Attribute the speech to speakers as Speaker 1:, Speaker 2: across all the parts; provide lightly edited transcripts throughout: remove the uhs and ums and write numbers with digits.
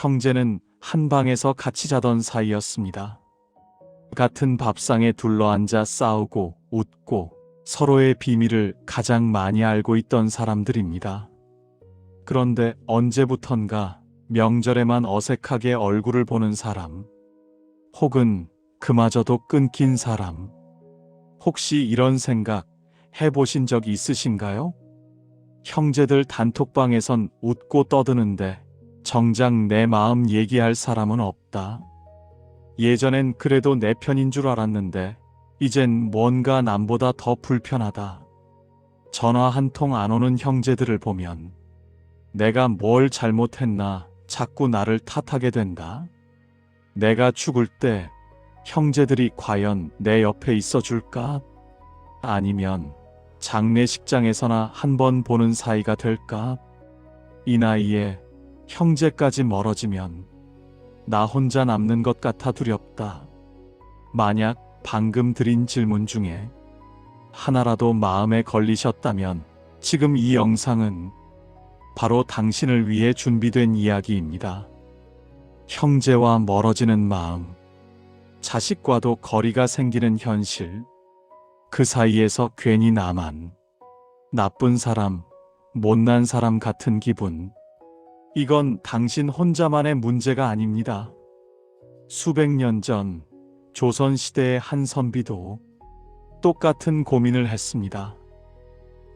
Speaker 1: 형제는 한 방에서 같이 자던 사이였습니다. 같은 밥상에 둘러앉아 싸우고 웃고 서로의 비밀을 가장 많이 알고 있던 사람들입니다. 그런데 언제부턴가 명절에만 어색하게 얼굴을 보는 사람, 혹은 그마저도 끊긴 사람, 혹시 이런 생각 해보신 적 있으신가요? 형제들 단톡방에선 웃고 떠드는데 정작 내 마음 얘기할 사람은 없다. 예전엔 그래도 내 편인 줄 알았는데 이젠 뭔가 남보다 더 불편하다. 전화 한 통 안 오는 형제들을 보면 내가 뭘 잘못했나 자꾸 나를 탓하게 된다. 내가 죽을 때 형제들이 과연 내 옆에 있어 줄까? 아니면 장례식장에서나 한 번 보는 사이가 될까? 이 나이에 형제까지 멀어지면 나 혼자 남는 것 같아 두렵다. 만약 방금 드린 질문 중에 하나라도 마음에 걸리셨다면 지금 이 영상은 바로 당신을 위해 준비된 이야기입니다. 형제와 멀어지는 마음, 자식과도 거리가 생기는 현실, 그 사이에서 괜히 나만 나쁜 사람, 못난 사람 같은 기분. 이건 당신 혼자만의 문제가 아닙니다. 수백 년 전 조선시대의 한 선비도 똑같은 고민을 했습니다.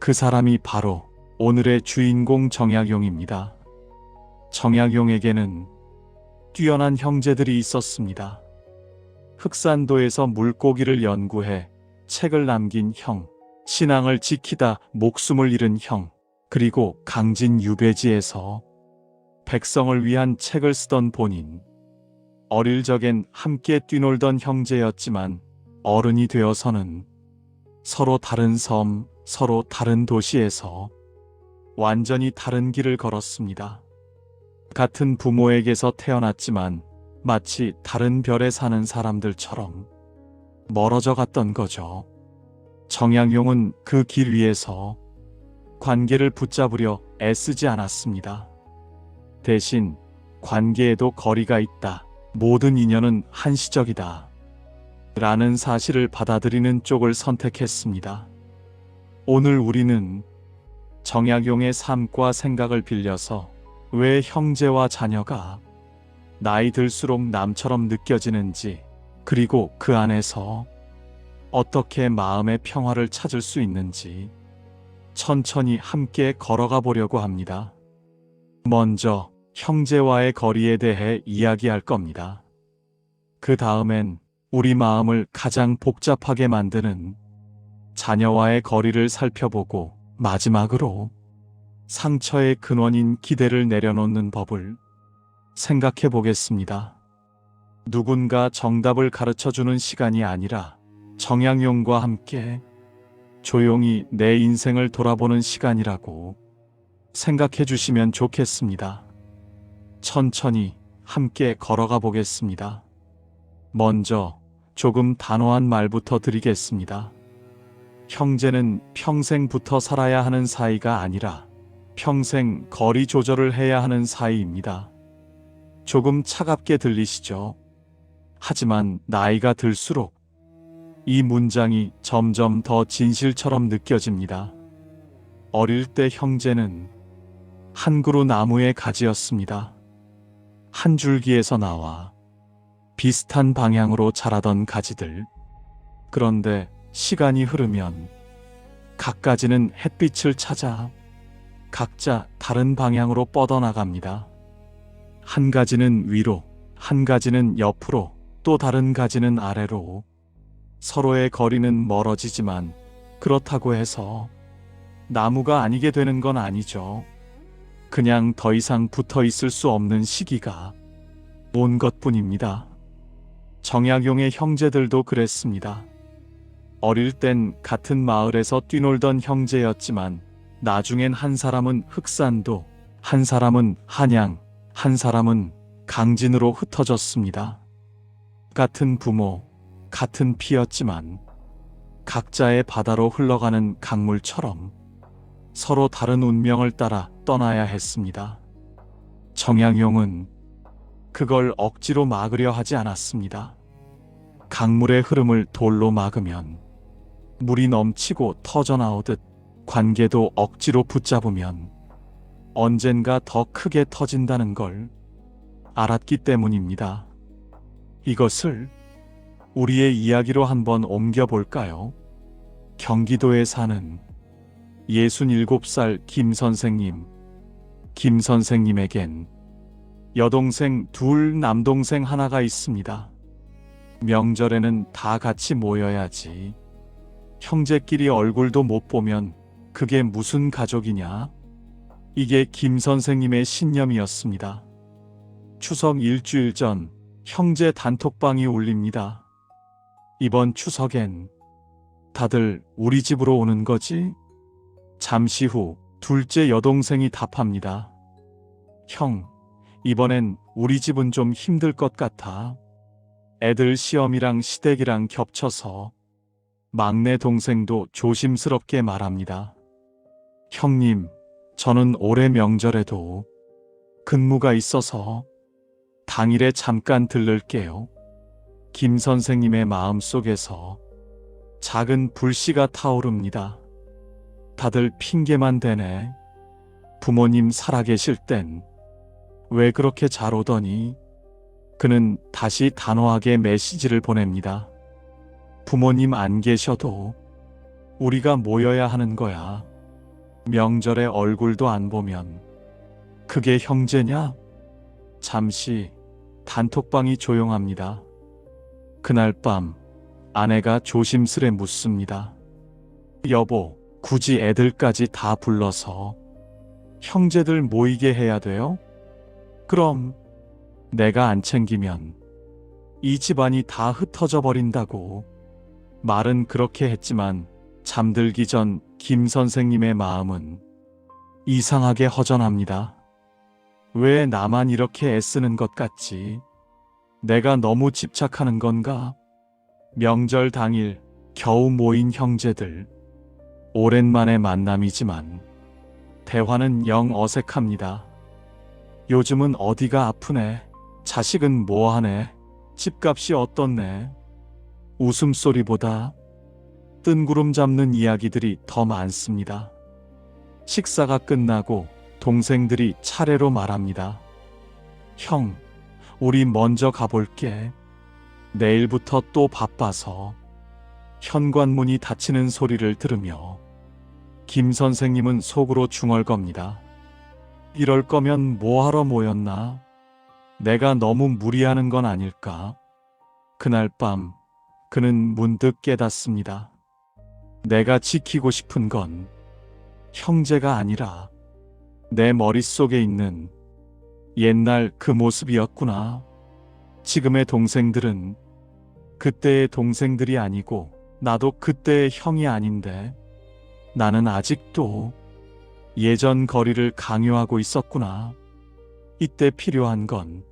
Speaker 1: 그 사람이 바로 오늘의 주인공 정약용입니다. 정약용에게는 뛰어난 형제들이 있었습니다. 흑산도에서 물고기를 연구해 책을 남긴 형, 신앙을 지키다 목숨을 잃은 형, 그리고 강진 유배지에서 백성을 위한 책을 쓰던 본인. 어릴 적엔 함께 뛰놀던 형제였지만 어른이 되어서는 서로 다른 섬, 서로 다른 도시에서 완전히 다른 길을 걸었습니다. 같은 부모에게서 태어났지만 마치 다른 별에 사는 사람들처럼 멀어져 갔던 거죠. 정약용은 그 길 위에서 관계를 붙잡으려 애쓰지 않았습니다. 대신 관계에도 거리가 있다. 모든 인연은 한시적이다. 라는 사실을 받아들이는 쪽을 선택했습니다. 오늘 우리는 정약용의 삶과 생각을 빌려서 왜 형제와 자녀가 나이 들수록 남처럼 느껴지는지, 그리고 그 안에서 어떻게 마음의 평화를 찾을 수 있는지 천천히 함께 걸어가 보려고 합니다. 먼저 형제와의 거리에 대해 이야기할 겁니다. 그 다음엔 우리 마음을 가장 복잡하게 만드는 자녀와의 거리를 살펴보고, 마지막으로 상처의 근원인 기대를 내려놓는 법을 생각해 보겠습니다. 누군가 정답을 가르쳐 주는 시간이 아니라 정약용과 함께 조용히 내 인생을 돌아보는 시간이라고 생각해 주시면 좋겠습니다. 천천히 함께 걸어가 보겠습니다. 먼저 조금 단호한 말부터 드리겠습니다. 형제는 평생 붙어 살아야 하는 사이가 아니라 평생 거리 조절을 해야 하는 사이입니다. 조금 차갑게 들리시죠? 하지만 나이가 들수록 이 문장이 점점 더 진실처럼 느껴집니다. 어릴 때 형제는 한 그루 나무의 가지였습니다. 한 줄기에서 나와 비슷한 방향으로 자라던 가지들. 그런데 시간이 흐르면 각 가지는 햇빛을 찾아 각자 다른 방향으로 뻗어나갑니다. 한 가지는 위로, 한 가지는 옆으로, 또 다른 가지는 아래로. 서로의 거리는 멀어지지만 그렇다고 해서 나무가 아니게 되는 건 아니죠. 그냥 더 이상 붙어 있을 수 없는 시기가 온 것뿐입니다. 정약용의 형제들도 그랬습니다. 어릴 땐 같은 마을에서 뛰놀던 형제였지만 나중엔 한 사람은 흑산도, 한 사람은 한양, 한 사람은 강진으로 흩어졌습니다. 같은 부모, 같은 피였지만 각자의 바다로 흘러가는 강물처럼 서로 다른 운명을 따라 떠나야 했습니다. 정약용은 그걸 억지로 막으려 하지 않았습니다. 강물의 흐름을 돌로 막으면 물이 넘치고 터져나오듯 관계도 억지로 붙잡으면 언젠가 더 크게 터진다는 걸 알았기 때문입니다. 이것을 우리의 이야기로 한번 옮겨볼까요? 경기도에 사는 67살 김 선생님. 김 선생님에겐 여동생 둘, 남동생 하나가 있습니다. 명절에는 다 같이 모여야지. 형제끼리 얼굴도 못 보면 그게 무슨 가족이냐? 이게 김 선생님의 신념이었습니다. 추석 일주일 전 형제 단톡방이 울립니다. 이번 추석엔 다들 우리 집으로 오는 거지? 잠시 후 둘째 여동생이 답합니다. 형, 이번엔 우리 집은 좀 힘들 것 같아. 애들 시험이랑 시댁이랑 겹쳐서. 막내 동생도 조심스럽게 말합니다. 형님, 저는 올해 명절에도 근무가 있어서 당일에 잠깐 들를게요. 김 선생님의 마음속에서 작은 불씨가 타오릅니다. 다들 핑계만 대네. 부모님 살아계실 땐 왜 그렇게 잘 오더니? 그는 다시 단호하게 메시지를 보냅니다. 부모님 안 계셔도 우리가 모여야 하는 거야. 명절에 얼굴도 안 보면 그게 형제냐? 잠시 단톡방이 조용합니다. 그날 밤 아내가 조심스레 묻습니다. 여보, 굳이 애들까지 다 불러서 형제들 모이게 해야 돼요? 그럼 내가 안 챙기면 이 집안이 다 흩어져 버린다고. 말은 그렇게 했지만 잠들기 전 김 선생님의 마음은 이상하게 허전합니다. 왜 나만 이렇게 애쓰는 것 같지? 내가 너무 집착하는 건가? 명절 당일 겨우 모인 형제들. 오랜만에 만남이지만 대화는 영 어색합니다. 요즘은 어디가 아프네? 자식은 뭐하네? 집값이 어떻네? 웃음소리보다 뜬구름 잡는 이야기들이 더 많습니다. 식사가 끝나고 동생들이 차례로 말합니다. 형, 우리 먼저 가볼게. 내일부터 또 바빠서. 현관문이 닫히는 소리를 들으며 김 선생님은 속으로 중얼겁니다. 이럴 거면 뭐하러 모였나? 내가 너무 무리하는 건 아닐까? 그날 밤 그는 문득 깨닫습니다. 내가 지키고 싶은 건 형제가 아니라 내 머릿속에 있는 옛날 그 모습이었구나. 지금의 동생들은 그때의 동생들이 아니고 나도 그때의 형이 아닌데 나는 아직도 예전 거리를 강요하고 있었구나. 이때 필요한 건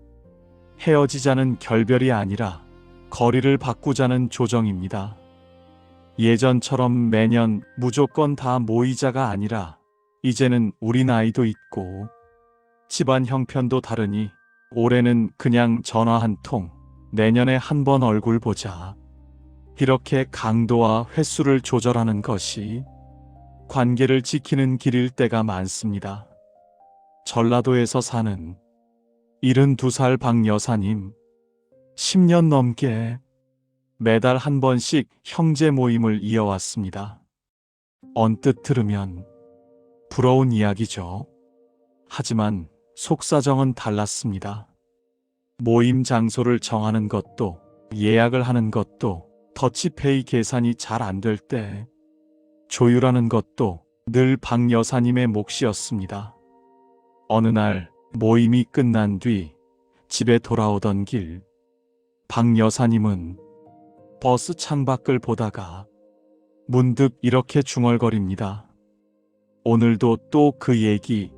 Speaker 1: 헤어지자는 결별이 아니라 거리를 바꾸자는 조정입니다. 예전처럼 매년 무조건 다 모이자가 아니라 이제는 우리 나이도 있고 집안 형편도 다르니 올해는 그냥 전화 한 통, 내년에 한 번 얼굴 보자. 이렇게 강도와 횟수를 조절하는 것이 관계를 지키는 길일 때가 많습니다. 전라도에서 사는 72살 박 여사님. 10년 넘게 매달 한 번씩 형제 모임을 이어왔습니다. 언뜻 들으면 부러운 이야기죠. 하지만 속사정은 달랐습니다. 모임 장소를 정하는 것도 예약을 하는 것도 더치페이 계산이 잘 안 될 때 조율하는 것도 늘 박 여사님의 몫이었습니다. 어느 날 모임이 끝난 뒤 집에 돌아오던 길, 박 여사님은 버스 창밖을 보다가 문득 이렇게 중얼거립니다. 오늘도 또 그 얘기.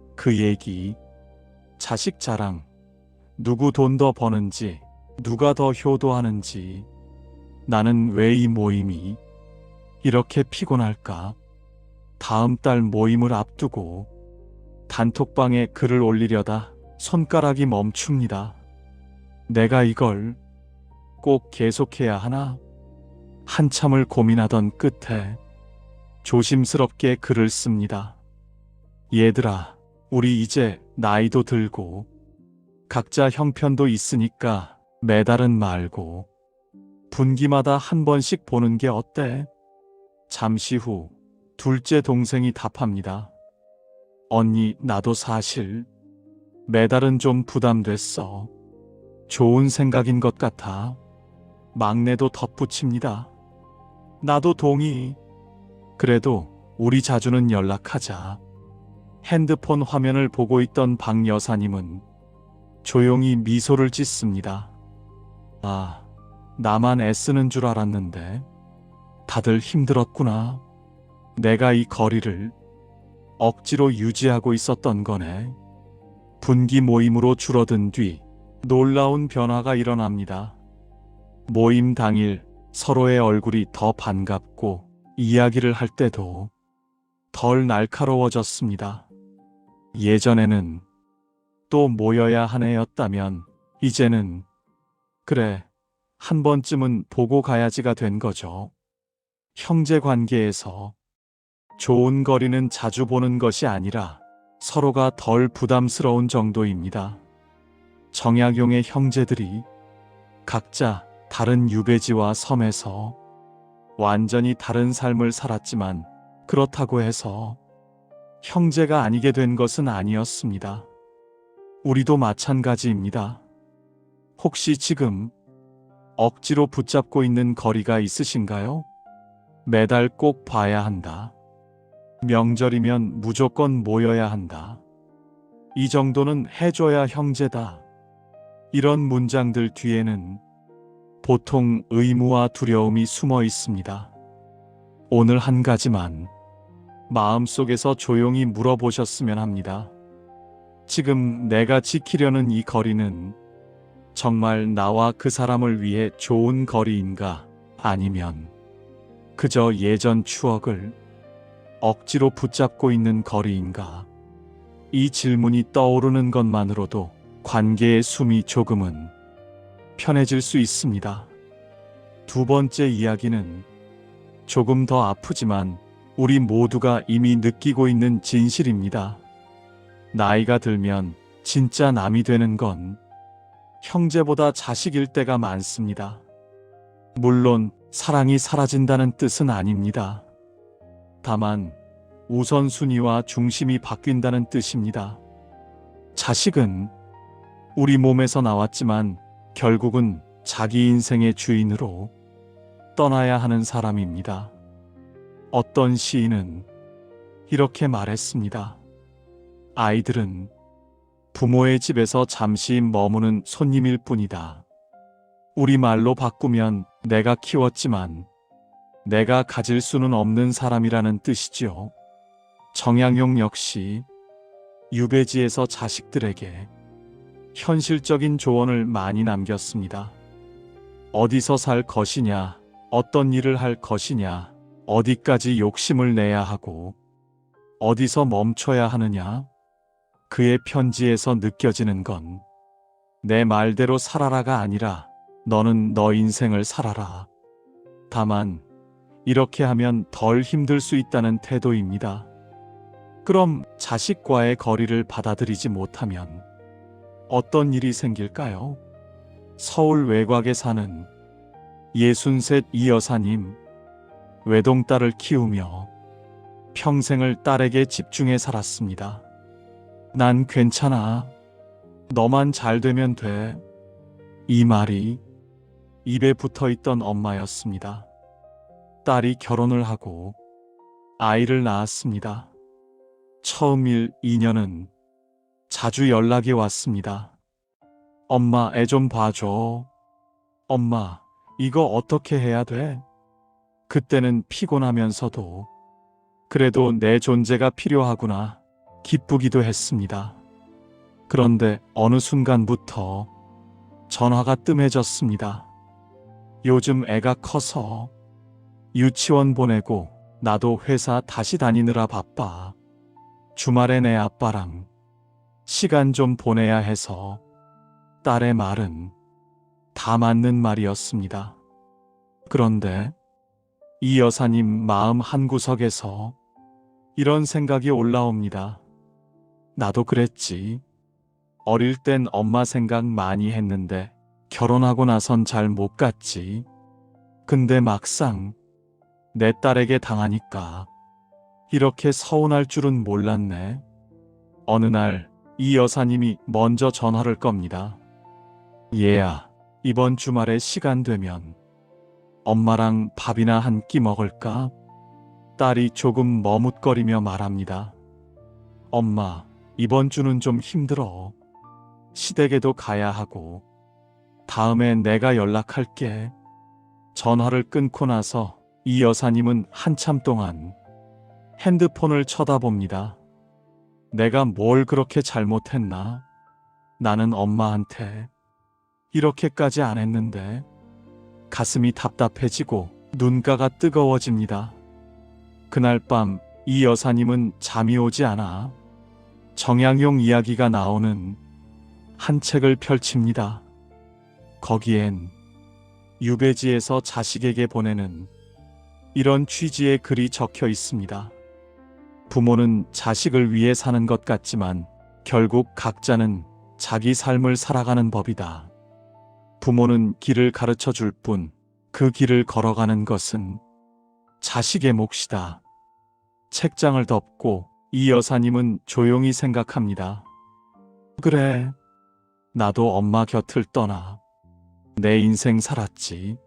Speaker 1: 자식 자랑. 누구 돈 더 버는지, 누가 더 효도하는지. 나는 왜 이 모임이 이렇게 피곤할까? 다음 달 모임을 앞두고 단톡방에 글을 올리려다 손가락이 멈춥니다. 내가 이걸 꼭 계속해야 하나? 한참을 고민하던 끝에 조심스럽게 글을 씁니다. 얘들아, 우리 이제 나이도 들고 각자 형편도 있으니까 매달은 말고 분기마다 한 번씩 보는 게 어때? 잠시 후 둘째 동생이 답합니다. 언니, 나도 사실 매달은 좀 부담됐어. 좋은 생각인 것 같아. 막내도 덧붙입니다. 나도 동의. 그래도 우리 자주는 연락하자. 핸드폰 화면을 보고 있던 박 여사님은 조용히 미소를 짓습니다. 아, 나만 애쓰는 줄 알았는데 다들 힘들었구나. 내가 이 거리를 억지로 유지하고 있었던 거네. 분기 모임으로 줄어든 뒤 놀라운 변화가 일어납니다. 모임 당일 서로의 얼굴이 더 반갑고 이야기를 할 때도 덜 날카로워졌습니다. 예전에는 또 모여야 한 해였다면 이제는 그래, 한 번쯤은 보고 가야지가 된 거죠. 형제 관계에서 좋은 거리는 자주 보는 것이 아니라 서로가 덜 부담스러운 정도입니다. 정약용의 형제들이 각자 다른 유배지와 섬에서 완전히 다른 삶을 살았지만 그렇다고 해서 형제가 아니게 된 것은 아니었습니다. 우리도 마찬가지입니다. 혹시 지금 억지로 붙잡고 있는 거리가 있으신가요? 매달 꼭 봐야 한다. 명절이면 무조건 모여야 한다. 이 정도는 해줘야 형제다. 이런 문장들 뒤에는 보통 의무와 두려움이 숨어 있습니다. 오늘 한 가지만 마음속에서 조용히 물어보셨으면 합니다. 지금 내가 지키려는 이 거리는 정말 나와 그 사람을 위해 좋은 거리인가? 아니면 그저 예전 추억을 억지로 붙잡고 있는 거리인가? 이 질문이 떠오르는 것만으로도 관계의 숨이 조금은 편해질 수 있습니다. 두 번째 이야기는 조금 더 아프지만 우리 모두가 이미 느끼고 있는 진실입니다. 나이가 들면 진짜 남이 되는 건 형제보다 자식일 때가 많습니다. 물론 사랑이 사라진다는 뜻은 아닙니다. 다만 우선순위와 중심이 바뀐다는 뜻입니다. 자식은 우리 몸에서 나왔지만 결국은 자기 인생의 주인으로 떠나야 하는 사람입니다. 어떤 시인은 이렇게 말했습니다. 아이들은 부모의 집에서 잠시 머무는 손님일 뿐이다. 우리말로 바꾸면 내가 키웠지만 내가 가질 수는 없는 사람이라는 뜻이지요. 정약용 역시 유배지에서 자식들에게 현실적인 조언을 많이 남겼습니다. 어디서 살 것이냐, 어떤 일을 할 것이냐, 어디까지 욕심을 내야 하고 어디서 멈춰야 하느냐. 그의 편지에서 느껴지는 건 내 말대로 살아라가 아니라 너는 너 인생을 살아라. 다만 이렇게 하면 덜 힘들 수 있다는 태도입니다. 그럼 자식과의 거리를 받아들이지 못하면 어떤 일이 생길까요? 서울 외곽에 사는 63 이 여사님, 외동딸을 키우며 평생을 딸에게 집중해 살았습니다. 난 괜찮아. 너만 잘 되면 돼. 이 말이 입에 붙어 있던 엄마였습니다. 딸이 결혼을 하고 아이를 낳았습니다. 처음 일 2년은 자주 연락이 왔습니다. 엄마, 애 좀 봐줘. 엄마, 이거 어떻게 해야 돼? 그때는 피곤하면서도 그래도 내 존재가 필요하구나 기쁘기도 했습니다. 그런데 어느 순간부터 전화가 뜸해졌습니다. 요즘 애가 커서 유치원 보내고 나도 회사 다시 다니느라 바빠. 주말에 내 아빠랑 시간 좀 보내야 해서. 딸의 말은 다 맞는 말이었습니다. 그런데 이 여사님 마음 한구석에서 이런 생각이 올라옵니다. 나도 그랬지. 어릴 땐 엄마 생각 많이 했는데 결혼하고 나선 잘 못 갔지. 근데 막상 내 딸에게 당하니까 이렇게 서운할 줄은 몰랐네. 어느 날 이 여사님이 먼저 전화를 겁니다. 얘야, 이번 주말에 시간 되면 엄마랑 밥이나 한 끼 먹을까? 딸이 조금 머뭇거리며 말합니다. 엄마, 이번 주는 좀 힘들어. 시댁에도 가야 하고. 다음에 내가 연락할게. 전화를 끊고 나서 이 여사님은 한참 동안 핸드폰을 쳐다봅니다. 내가 뭘 그렇게 잘못했나? 나는 엄마한테 이렇게까지 안 했는데. 가슴이 답답해지고 눈가가 뜨거워집니다. 그날 밤 이 여사님은 잠이 오지 않아 정약용 이야기가 나오는 한 책을 펼칩니다. 거기엔 유배지에서 자식에게 보내는 이런 취지의 글이 적혀 있습니다. 부모는 자식을 위해 사는 것 같지만 결국 각자는 자기 삶을 살아가는 법이다. 부모는 길을 가르쳐 줄 뿐 그 길을 걸어가는 것은 자식의 몫이다. 책장을 덮고 이 여사님은 조용히 생각합니다. 그래, 나도 엄마 곁을 떠나 내 인생 살았지.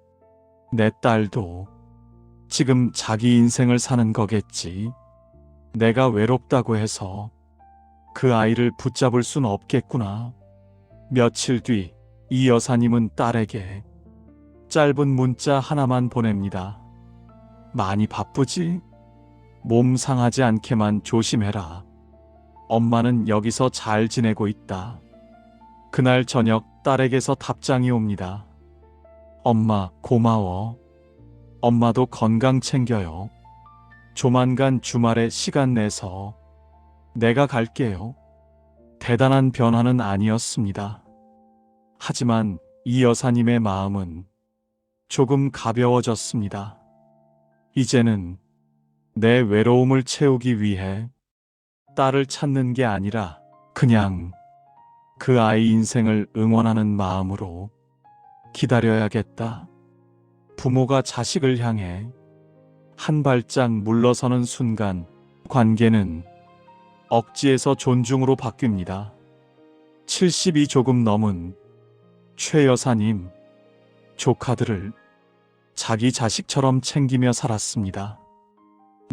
Speaker 1: 내 딸도 지금 자기 인생을 사는 거겠지. 내가 외롭다고 해서 그 아이를 붙잡을 순 없겠구나. 며칠 뒤 이 여사님은 딸에게 짧은 문자 하나만 보냅니다. 많이 바쁘지? 몸 상하지 않게만 조심해라. 엄마는 여기서 잘 지내고 있다. 그날 저녁 딸에게서 답장이 옵니다. 엄마, 고마워. 엄마도 건강 챙겨요. 조만간 주말에 시간 내서 내가 갈게요. 대단한 변화는 아니었습니다. 하지만 이 여사님의 마음은 조금 가벼워졌습니다. 이제는 내 외로움을 채우기 위해 딸을 찾는 게 아니라 그냥 그 아이 인생을 응원하는 마음으로 기다려야겠다. 부모가 자식을 향해 한 발짝 물러서는 순간 관계는 억지에서 존중으로 바뀝니다. 70이 조금 넘은 최 여사님, 조카들을 자기 자식처럼 챙기며 살았습니다.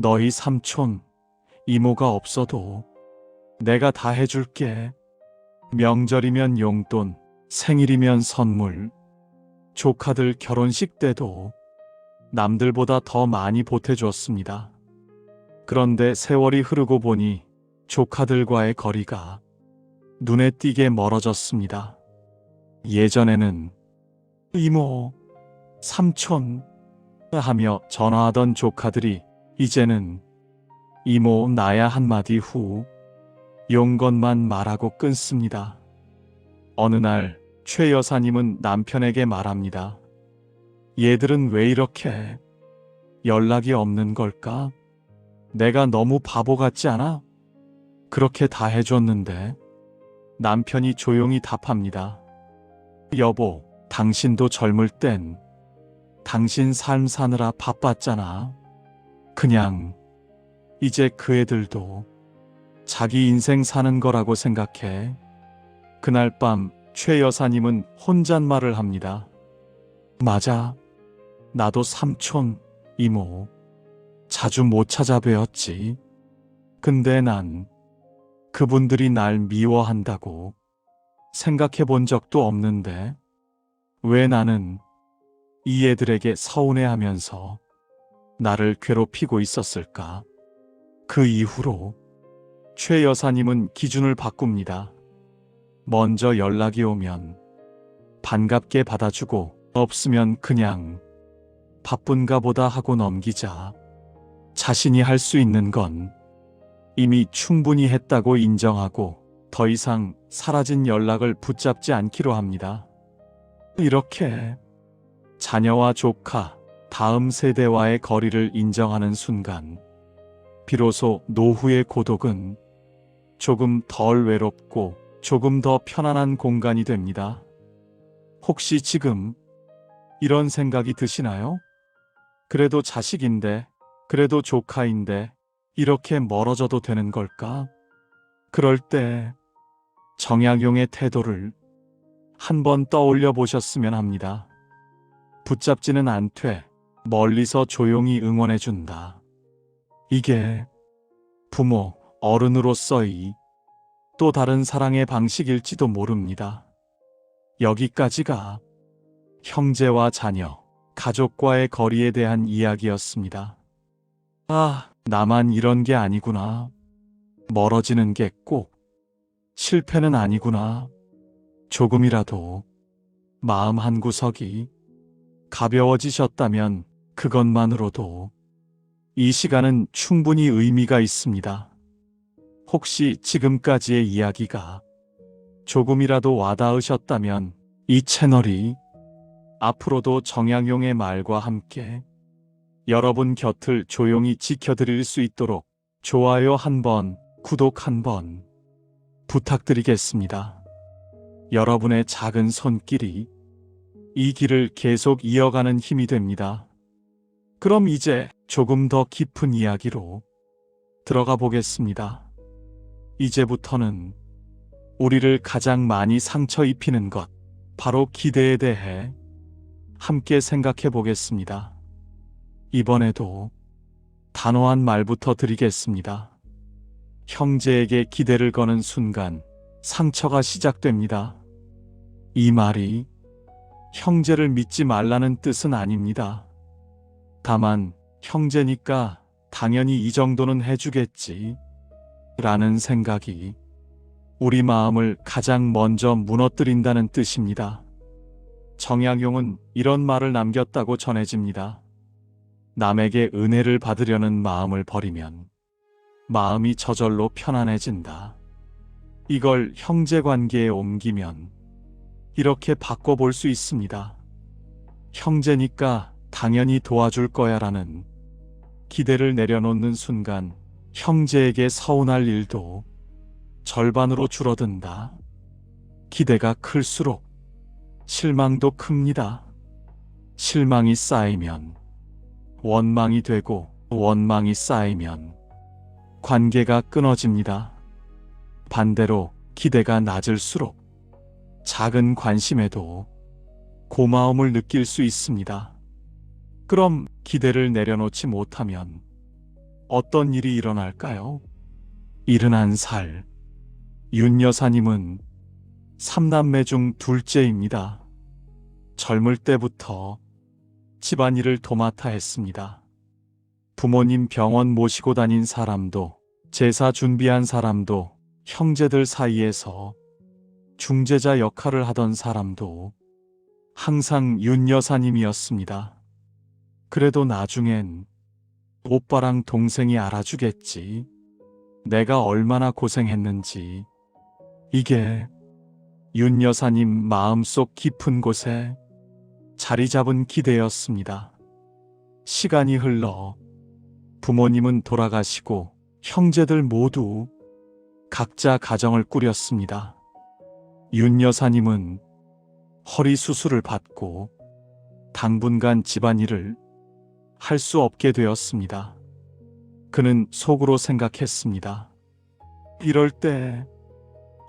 Speaker 1: 너희 삼촌, 이모가 없어도 내가 다 해줄게. 명절이면 용돈, 생일이면 선물, 조카들 결혼식 때도 남들보다 더 많이 보태주었습니다. 그런데 세월이 흐르고 보니 조카들과의 거리가 눈에 띄게 멀어졌습니다. 예전에는 이모, 삼촌 하며 전화하던 조카들이 이제는 이모 나야 한마디 후 용건만 말하고 끊습니다. 어느 날 최 여사님은 남편에게 말합니다. 얘들은 왜 이렇게 연락이 없는 걸까? 내가 너무 바보 같지 않아? 그렇게 다 해줬는데. 남편이 조용히 답합니다. 여보, 당신도 젊을 땐 당신 삶 사느라 바빴잖아. 그냥 이제 그 애들도 자기 인생 사는 거라고 생각해. 그날 밤 최 여사님은 혼잣말을 합니다. 맞아. 나도 삼촌, 이모 자주 못 찾아뵈었지. 근데 난 그분들이 날 미워한다고 생각해 본 적도 없는데 왜 나는 이 애들에게 서운해하면서 나를 괴롭히고 있었을까? 그 이후로 최 여사님은 기준을 바꿉니다. 먼저 연락이 오면 반갑게 받아주고 없으면 그냥 바쁜가 보다 하고 넘기자. 자신이 할 수 있는 건 이미 충분히 했다고 인정하고 더 이상 사라진 연락을 붙잡지 않기로 합니다. 이렇게 자녀와 조카, 다음 세대와의 거리를 인정하는 순간, 비로소 노후의 고독은 조금 덜 외롭고 조금 더 편안한 공간이 됩니다. 혹시 지금 이런 생각이 드시나요? 그래도 자식인데, 그래도 조카인데, 이렇게 멀어져도 되는 걸까? 그럴 때 정약용의 태도를 한번 떠올려 보셨으면 합니다. 붙잡지는 않되 멀리서 조용히 응원해 준다. 이게 부모, 어른으로서의 또 다른 사랑의 방식일지도 모릅니다. 여기까지가 형제와 자녀, 가족과의 거리에 대한 이야기였습니다. 아, 나만 이런 게 아니구나. 멀어지는 게 꼭 실패는 아니구나. 조금이라도 마음 한구석이 가벼워지셨다면 그것만으로도 이 시간은 충분히 의미가 있습니다. 혹시 지금까지의 이야기가 조금이라도 와닿으셨다면 이 채널이 앞으로도 정약용의 말과 함께 여러분 곁을 조용히 지켜드릴 수 있도록 좋아요 한번, 구독 한번 부탁드리겠습니다. 여러분의 작은 손길이 이 길을 계속 이어가는 힘이 됩니다. 그럼 이제 조금 더 깊은 이야기로 들어가 보겠습니다. 이제부터는 우리를 가장 많이 상처 입히는 것, 바로 기대에 대해 함께 생각해 보겠습니다. 이번에도 단호한 말부터 드리겠습니다. 형제에게 기대를 거는 순간 상처가 시작됩니다. 이 말이 형제를 믿지 말라는 뜻은 아닙니다. 다만 형제니까 당연히 이 정도는 해주겠지 라는 생각이 우리 마음을 가장 먼저 무너뜨린다는 뜻입니다. 정약용은 이런 말을 남겼다고 전해집니다. 남에게 은혜를 받으려는 마음을 버리면 마음이 저절로 편안해진다. 이걸 형제관계에 옮기면 이렇게 바꿔볼 수 있습니다. 형제니까 당연히 도와줄 거야 라는 기대를 내려놓는 순간 형제에게 서운할 일도 절반으로 줄어든다. 기대가 클수록 실망도 큽니다. 실망이 쌓이면 원망이 되고 원망이 쌓이면 관계가 끊어집니다. 반대로 기대가 낮을수록 작은 관심에도 고마움을 느낄 수 있습니다. 그럼 기대를 내려놓지 못하면 어떤 일이 일어날까요? 71살 윤 여사님은 3남매 중 둘째입니다. 젊을 때부터 집안일을 도맡아 했습니다. 부모님 병원 모시고 다닌 사람도, 제사 준비한 사람도, 형제들 사이에서 중재자 역할을 하던 사람도 항상 윤 여사님이었습니다. 그래도 나중엔 오빠랑 동생이 알아주겠지. 내가 얼마나 고생했는지. 이게 윤 여사님 마음속 깊은 곳에 자리 잡은 기대였습니다. 시간이 흘러 부모님은 돌아가시고 형제들 모두 각자 가정을 꾸렸습니다. 윤 여사님은 허리 수술을 받고 당분간 집안일을 할 수 없게 되었습니다. 그는 속으로 생각했습니다. 이럴 때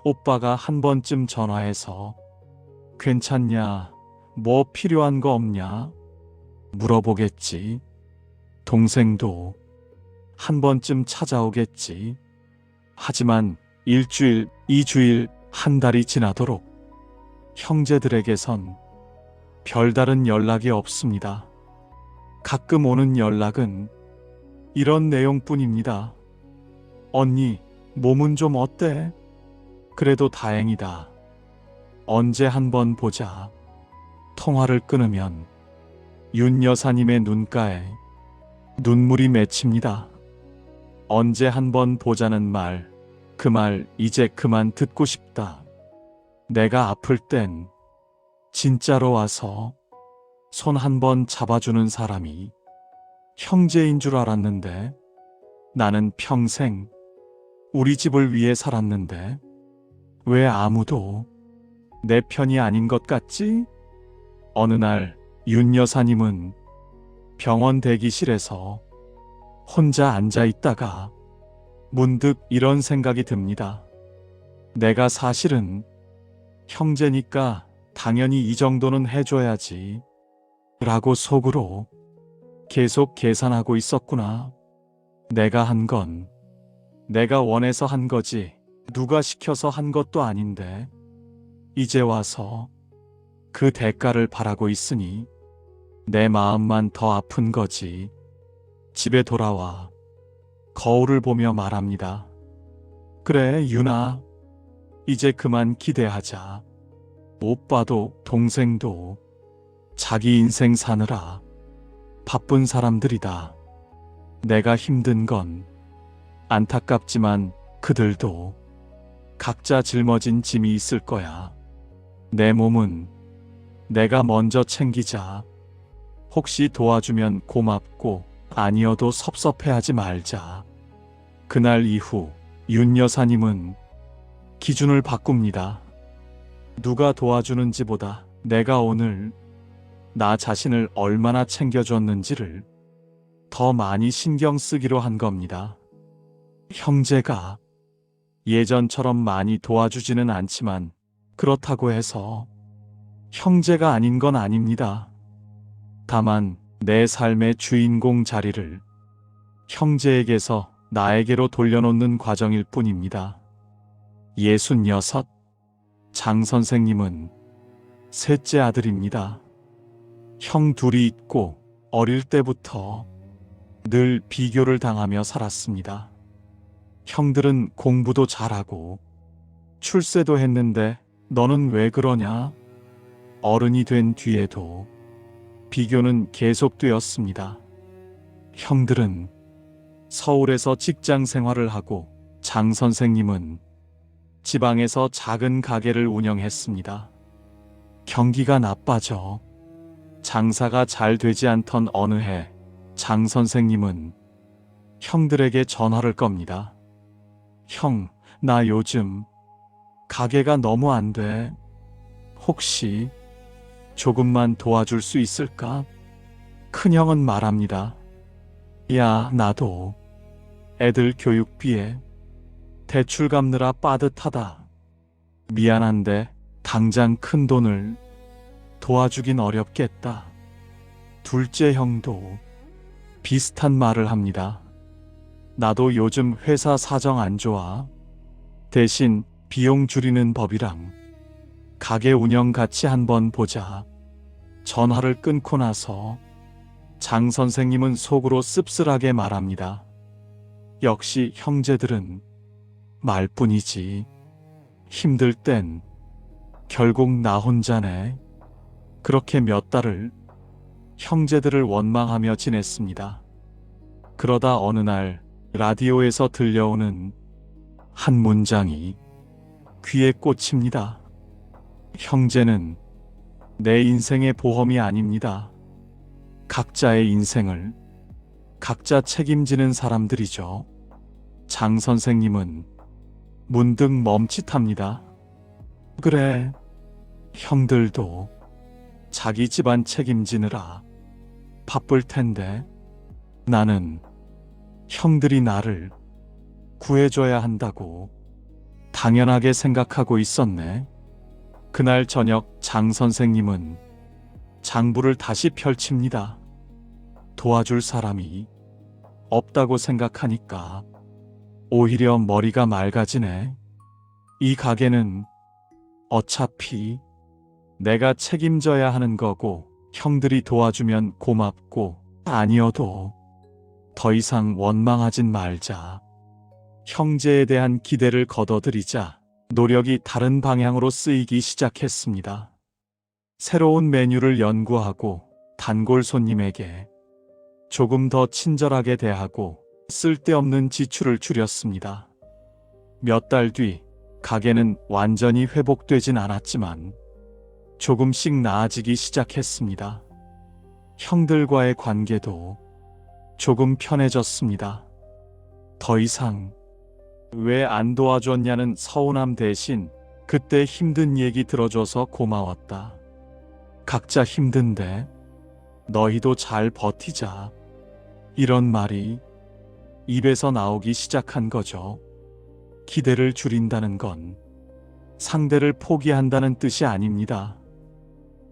Speaker 1: 오빠가 한 번쯤 전화해서 괜찮냐, 뭐 필요한 거 없냐 물어보겠지. 동생도 한 번쯤 찾아오겠지. 하지만 일주일, 2주일, 한 달이 지나도록 형제들에게선 별다른 연락이 없습니다. 가끔 오는 연락은 이런 내용뿐입니다. 언니, 몸은 좀 어때? 그래도 다행이다. 언제 한번 보자. 통화를 끊으면 윤 여사님의 눈가에 눈물이 맺힙니다. 언제 한번 보자는 말, 그 말 이제 그만 듣고 싶다. 내가 아플 땐 진짜로 와서 손 한 번 잡아주는 사람이 형제인 줄 알았는데 나는 평생 우리 집을 위해 살았는데 왜 아무도 내 편이 아닌 것 같지? 어느 날 윤 여사님은 병원 대기실에서 혼자 앉아 있다가 문득 이런 생각이 듭니다. 내가 사실은 형제니까 당연히 이 정도는 해줘야지 라고 속으로 계속 계산하고 있었구나. 내가 한 건 내가 원해서 한 거지 누가 시켜서 한 것도 아닌데 이제 와서 그 대가를 바라고 있으니 내 마음만 더 아픈 거지. 집에 돌아와 거울을 보며 말합니다. 그래, 윤아. 이제 그만 기대하자. 오빠도 동생도 자기 인생 사느라 바쁜 사람들이다. 내가 힘든 건 안타깝지만 그들도 각자 짊어진 짐이 있을 거야. 내 몸은 내가 먼저 챙기자. 혹시 도와주면 고맙고 아니어도 섭섭해하지 말자. 그날 이후 윤 여사님은 기준을 바꿉니다. 누가 도와주는지보다 내가 오늘 나 자신을 얼마나 챙겨줬는지를 더 많이 신경 쓰기로 한 겁니다. 형제가 예전처럼 많이 도와주지는 않지만 그렇다고 해서 형제가 아닌 건 아닙니다. 다만 내 삶의 주인공 자리를 형제에게서 나에게로 돌려놓는 과정일 뿐입니다. 66, 장 선생님은 셋째 아들입니다. 형 둘이 있고 어릴 때부터 늘 비교를 당하며 살았습니다. 형들은 공부도 잘하고 출세도 했는데 너는 왜 그러냐? 어른이 된 뒤에도 비교는 계속되었습니다. 형들은 서울에서 직장 생활을 하고 장 선생님은 지방에서 작은 가게를 운영했습니다. 경기가 나빠져 장사가 잘 되지 않던 어느 해 장 선생님은 형들에게 전화를 겁니다. 형, 나 요즘 가게가 너무 안 돼. 혹시 조금만 도와줄 수 있을까? 큰형은 말합니다. 야, 나도 애들 교육비에 대출 갚느라 빠듯하다. 미안한데 당장 큰 돈을 도와주긴 어렵겠다. 둘째 형도 비슷한 말을 합니다. 나도 요즘 회사 사정 안 좋아. 대신 비용 줄이는 법이랑 가게 운영 같이 한번 보자. 전화를 끊고 나서 장 선생님은 속으로 씁쓸하게 말합니다. 역시 형제들은 말뿐이지. 힘들 땐 결국 나 혼자네. 그렇게 몇 달을 형제들을 원망하며 지냈습니다. 그러다 어느 날 라디오에서 들려오는 한 문장이 귀에 꽂힙니다. 형제는 내 인생의 보험이 아닙니다. 각자의 인생을 각자 책임지는 사람들이죠. 장 선생님은 문득 멈칫합니다. 그래, 형들도 자기 집안 책임지느라 바쁠 텐데 나는 형들이 나를 구해줘야 한다고 당연하게 생각하고 있었네. 그날 저녁 장 선생님은 장부를 다시 펼칩니다. 도와줄 사람이 없다고 생각하니까 오히려 머리가 맑아지네. 이 가게는 어차피 내가 책임져야 하는 거고 형들이 도와주면 고맙고 아니어도 더 이상 원망하진 말자. 형제에 대한 기대를 걷어들이자 노력이 다른 방향으로 쓰이기 시작했습니다. 새로운 메뉴를 연구하고 단골 손님에게 조금 더 친절하게 대하고 쓸데없는 지출을 줄였습니다. 몇 달 뒤 가게는 완전히 회복되진 않았지만 조금씩 나아지기 시작했습니다. 형들과의 관계도 조금 편해졌습니다. 더 이상 왜 안 도와줬냐는 서운함 대신 그때 힘든 얘기 들어줘서 고마웠다. 각자 힘든데 너희도 잘 버티자. 이런 말이 입에서 나오기 시작한 거죠. 기대를 줄인다는 건 상대를 포기한다는 뜻이 아닙니다.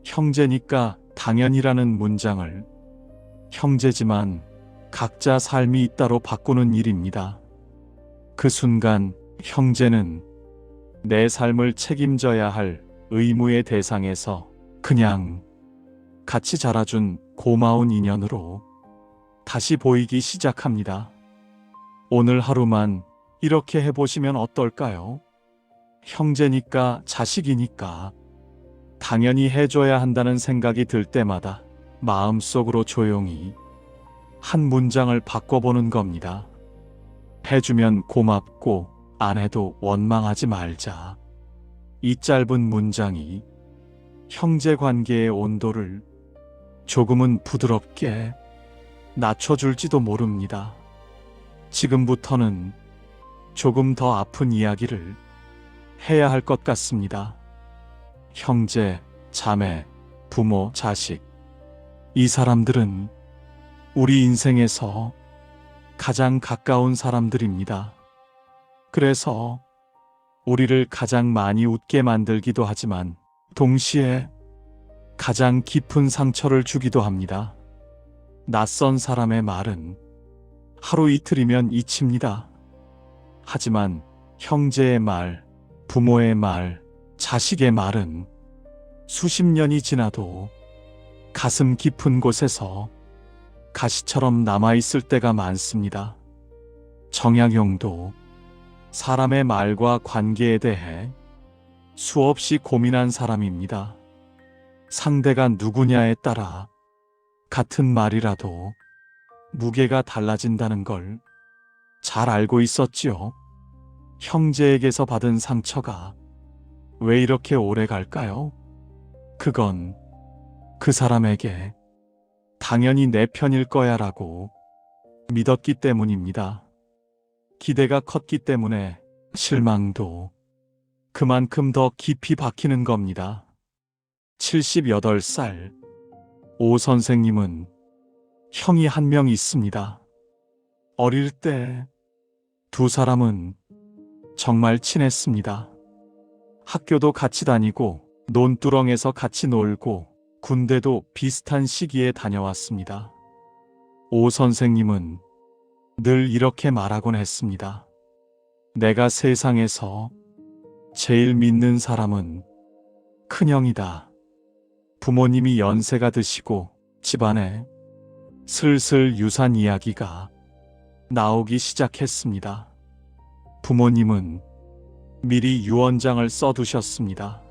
Speaker 1: 형제니까 당연이라는 문장을 형제지만 각자 삶이 있다로 바꾸는 일입니다. 그 순간 형제는 내 삶을 책임져야 할 의무의 대상에서 그냥 같이 자라준 고마운 인연으로 다시 보이기 시작합니다. 오늘 하루만 이렇게 해보시면 어떨까요? 형제니까 자식이니까 당연히 해줘야 한다는 생각이 들 때마다 마음속으로 조용히 한 문장을 바꿔보는 겁니다. 해주면 고맙고 안 해도 원망하지 말자. 이 짧은 문장이 형제 관계의 온도를 조금은 부드럽게 낮춰줄지도 모릅니다. 지금부터는 조금 더 아픈 이야기를 해야 할 것 같습니다. 형제, 자매, 부모, 자식. 이 사람들은 우리 인생에서 가장 가까운 사람들입니다. 그래서 우리를 가장 많이 웃게 만들기도 하지만 동시에 가장 깊은 상처를 주기도 합니다. 낯선 사람의 말은 하루 이틀이면 잊힙니다. 하지만 형제의 말, 부모의 말, 자식의 말은 수십 년이 지나도 가슴 깊은 곳에서 가시처럼 남아있을 때가 많습니다. 정약용도 사람의 말과 관계에 대해 수없이 고민한 사람입니다. 상대가 누구냐에 따라 같은 말이라도 무게가 달라진다는 걸 잘 알고 있었지요. 형제에게서 받은 상처가 왜 이렇게 오래 갈까요? 그건 그 사람에게 당연히 내 편일 거야 라고 믿었기 때문입니다. 기대가 컸기 때문에 실망도 그만큼 더 깊이 박히는 겁니다. 78살 오 선생님은 형이 한 명 있습니다. 어릴 때 두 사람은 정말 친했습니다. 학교도 같이 다니고 논두렁에서 같이 놀고 군대도 비슷한 시기에 다녀왔습니다. 오 선생님은 늘 이렇게 말하곤 했습니다. 내가 세상에서 제일 믿는 사람은 큰형이다. 부모님이 연세가 드시고 집안에 슬슬 유산 이야기가 나오기 시작했습니다. 부모님은 미리 유언장을 써두셨습니다.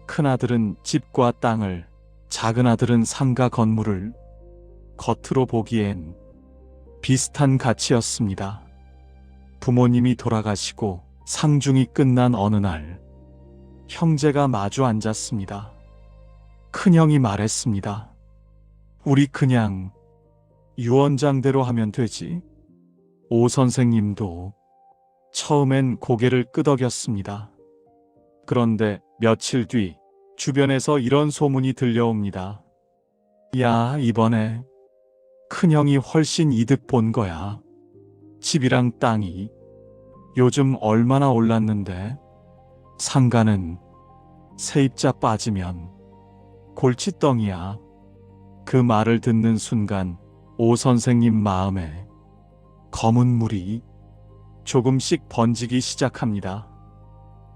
Speaker 1: 큰아들은 집과 땅을, 작은아들은 상가 건물을. 겉으로 보기엔 비슷한 가치였습니다. 부모님이 돌아가시고 상중이 끝난 어느 날 형제가 마주 앉았습니다. 큰형이 말했습니다. 우리 그냥 유언장대로 하면 되지? 오 선생님도 처음엔 고개를 끄덕였습니다. 그런데 며칠 뒤 주변에서 이런 소문이 들려옵니다. 야, 이번에 큰형이 훨씬 이득 본 거야. 집이랑 땅이 요즘 얼마나 올랐는데? 상가는 세입자 빠지면 골칫덩이야. 그 말을 듣는 순간 오 선생님 마음에 검은 물이 조금씩 번지기 시작합니다.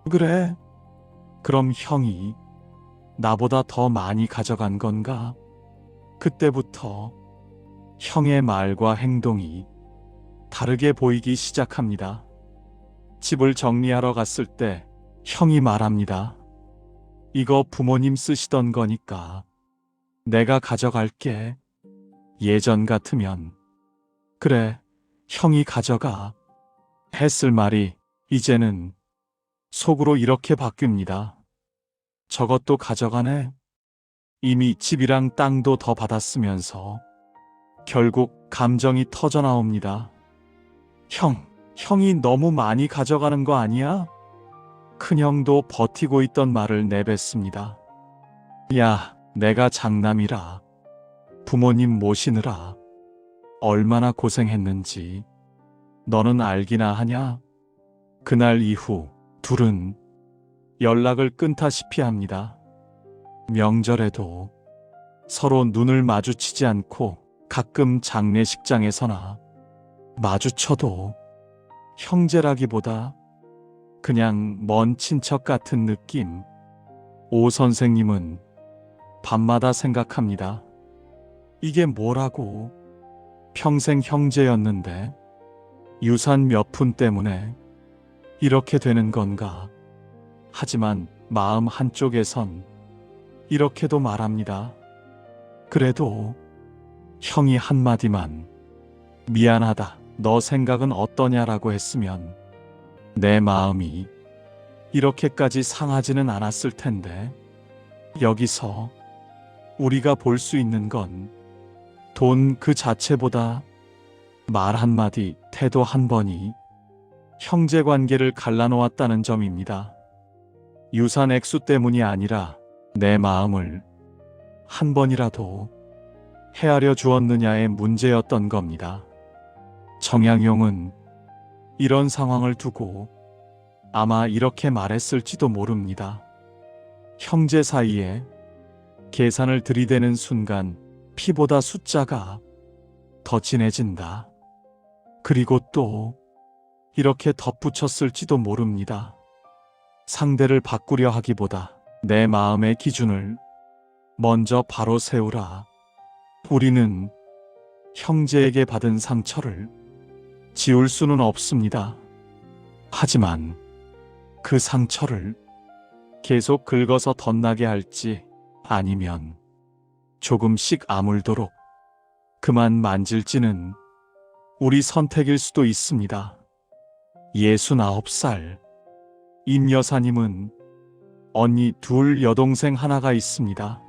Speaker 1: 그래? 그럼 형이 나보다 더 많이 가져간 건가? 그때부터 형의 말과 행동이 다르게 보이기 시작합니다. 집을 정리하러 갔을 때 형이 말합니다. 이거 부모님 쓰시던 거니까 내가 가져갈게. 예전 같으면 그래, 형이 가져가 했을 말이 이제는 속으로 이렇게 바뀝니다. 저것도 가져가네. 이미 집이랑 땅도 더 받았으면서 결국 감정이 터져 나옵니다. 형이 너무 많이 가져가는 거 아니야? 큰형도 버티고 있던 말을 내뱉습니다. 야, 내가 장남이라 부모님 모시느라 얼마나 고생했는지 너는 알기나 하냐? 그날 이후 둘은 연락을 끊다시피 합니다. 명절에도 서로 눈을 마주치지 않고 가끔 장례식장에서나 마주쳐도 형제라기보다 그냥 먼 친척 같은 느낌. 오 선생님은 밤마다 생각합니다. 이게 뭐라고? 평생 형제였는데 유산 몇 푼 때문에 이렇게 되는 건가? 하지만 마음 한쪽에선 이렇게도 말합니다. 그래도 형이 한마디만 미안하다, 너 생각은 어떠냐라고 했으면 내 마음이 이렇게까지 상하지는 않았을 텐데. 여기서 우리가 볼 수 있는 건 돈 그 자체보다 말 한마디, 태도 한 번이 형제 관계를 갈라놓았다는 점입니다. 유산 액수 때문이 아니라 내 마음을 한 번이라도 헤아려 주었느냐의 문제였던 겁니다. 정양용은 이런 상황을 두고 아마 이렇게 말했을지도 모릅니다. 형제 사이에 계산을 들이대는 순간 피보다 숫자가 더 진해진다. 그리고 또 이렇게 덧붙였을지도 모릅니다. 상대를 바꾸려 하기보다 내 마음의 기준을 먼저 바로 세우라. 우리는 형제에게 받은 상처를 지울 수는 없습니다. 하지만 그 상처를 계속 긁어서 덧나게 할지 아니면 조금씩 아물도록 그만 만질지는 우리 선택일 수도 있습니다. 69살 임 여사님은 언니 둘, 여동생 하나가 있습니다.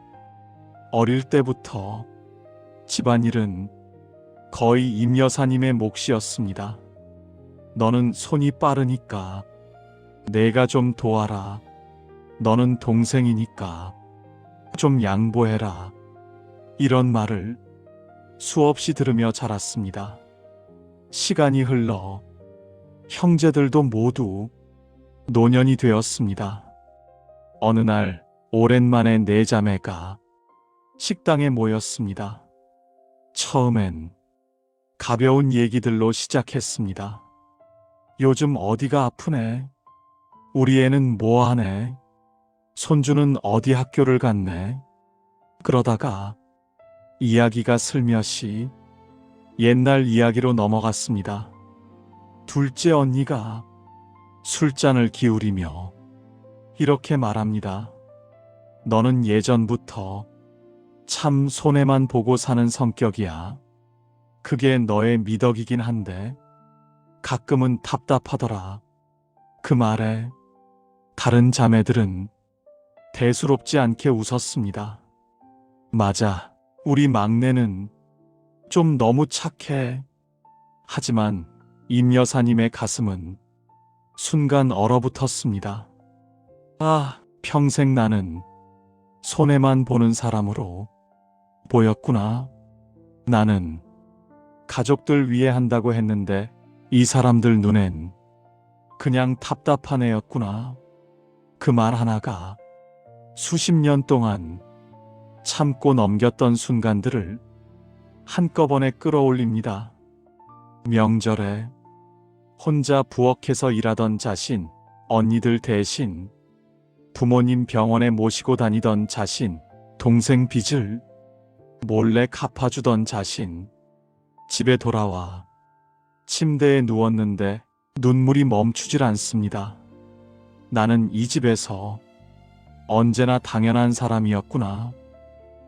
Speaker 1: 어릴 때부터 집안일은 거의 임 여사님의 몫이었습니다. 너는 손이 빠르니까 내가 좀 도와라. 너는 동생이니까 좀 양보해라. 이런 말을 수없이 들으며 자랐습니다. 시간이 흘러 형제들도 모두 노년이 되었습니다. 어느 날 오랜만에 네 자매가 식당에 모였습니다. 처음엔 가벼운 얘기들로 시작했습니다. 요즘 어디가 아프네? 우리 애는 뭐하네? 손주는 어디 학교를 갔네? 그러다가 이야기가 슬며시 옛날 이야기로 넘어갔습니다. 둘째 언니가 술잔을 기울이며 이렇게 말합니다. 너는 예전부터 참 손해만 보고 사는 성격이야. 그게 너의 미덕이긴 한데 가끔은 답답하더라. 그 말에 다른 자매들은 대수롭지 않게 웃었습니다. 맞아, 우리 막내는 좀 너무 착해. 하지만 임 여사님의 가슴은 순간 얼어붙었습니다. 아, 평생 나는 손해만 보는 사람으로 보였구나. 나는 가족들 위해 한다고 했는데 이 사람들 눈엔 그냥 답답한 애였구나. 그 말 하나가 수십 년 동안 참고 넘겼던 순간들을 한꺼번에 끌어올립니다. 명절에 혼자 부엌에서 일하던 자신, 언니들 대신 부모님 병원에 모시고 다니던 자신, 동생 빚을 몰래 갚아주던 자신, 집에 돌아와 침대에 누웠는데 눈물이 멈추질 않습니다. 나는 이 집에서 언제나 당연한 사람이었구나.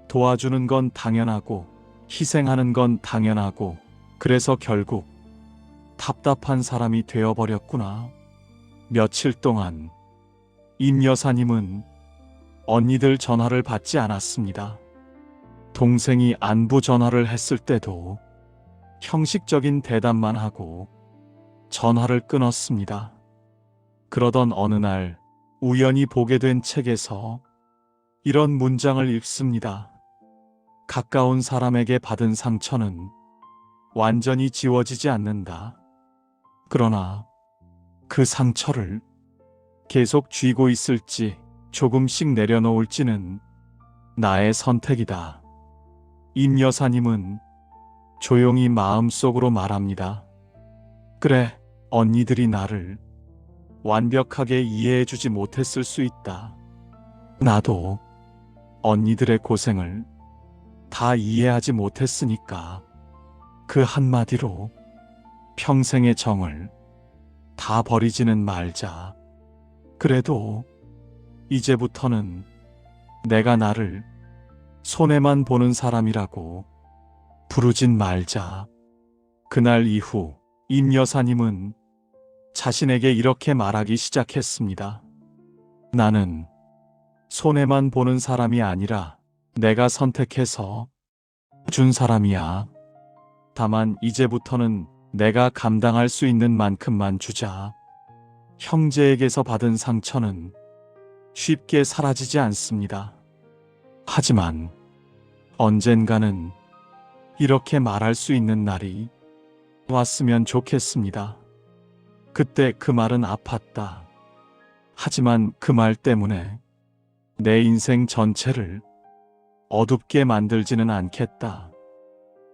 Speaker 1: 도와주는 건 당연하고 희생하는 건 당연하고 그래서 결국 답답한 사람이 되어버렸구나. 며칠 동안 임 여사님은 언니들 전화를 받지 않았습니다. 동생이 안부 전화를 했을 때도 형식적인 대답만 하고 전화를 끊었습니다. 그러던 어느 날 우연히 보게 된 책에서 이런 문장을 읽습니다. 가까운 사람에게 받은 상처는 완전히 지워지지 않는다. 그러나 그 상처를 계속 쥐고 있을지 조금씩 내려놓을지는 나의 선택이다. 임 여사님은 조용히 마음속으로 말합니다. 그래, 언니들이 나를 완벽하게 이해해주지 못했을 수 있다. 나도 언니들의 고생을 다 이해하지 못했으니까 그 한마디로 평생의 정을 다 버리지는 말자. 그래도 이제부터는 내가 나를 손해만 보는 사람이라고 부르진 말자. 그날 이후 임 여사님은 자신에게 이렇게 말하기 시작했습니다. 나는 손해만 보는 사람이 아니라 내가 선택해서 준 사람이야. 다만 이제부터는 내가 감당할 수 있는 만큼만 주자. 형제에게서 받은 상처는 쉽게 사라지지 않습니다. 하지만 언젠가는 이렇게 말할 수 있는 날이 왔으면 좋겠습니다. 그때 그 말은 아팠다. 하지만 그 말 때문에 내 인생 전체를 어둡게 만들지는 않겠다.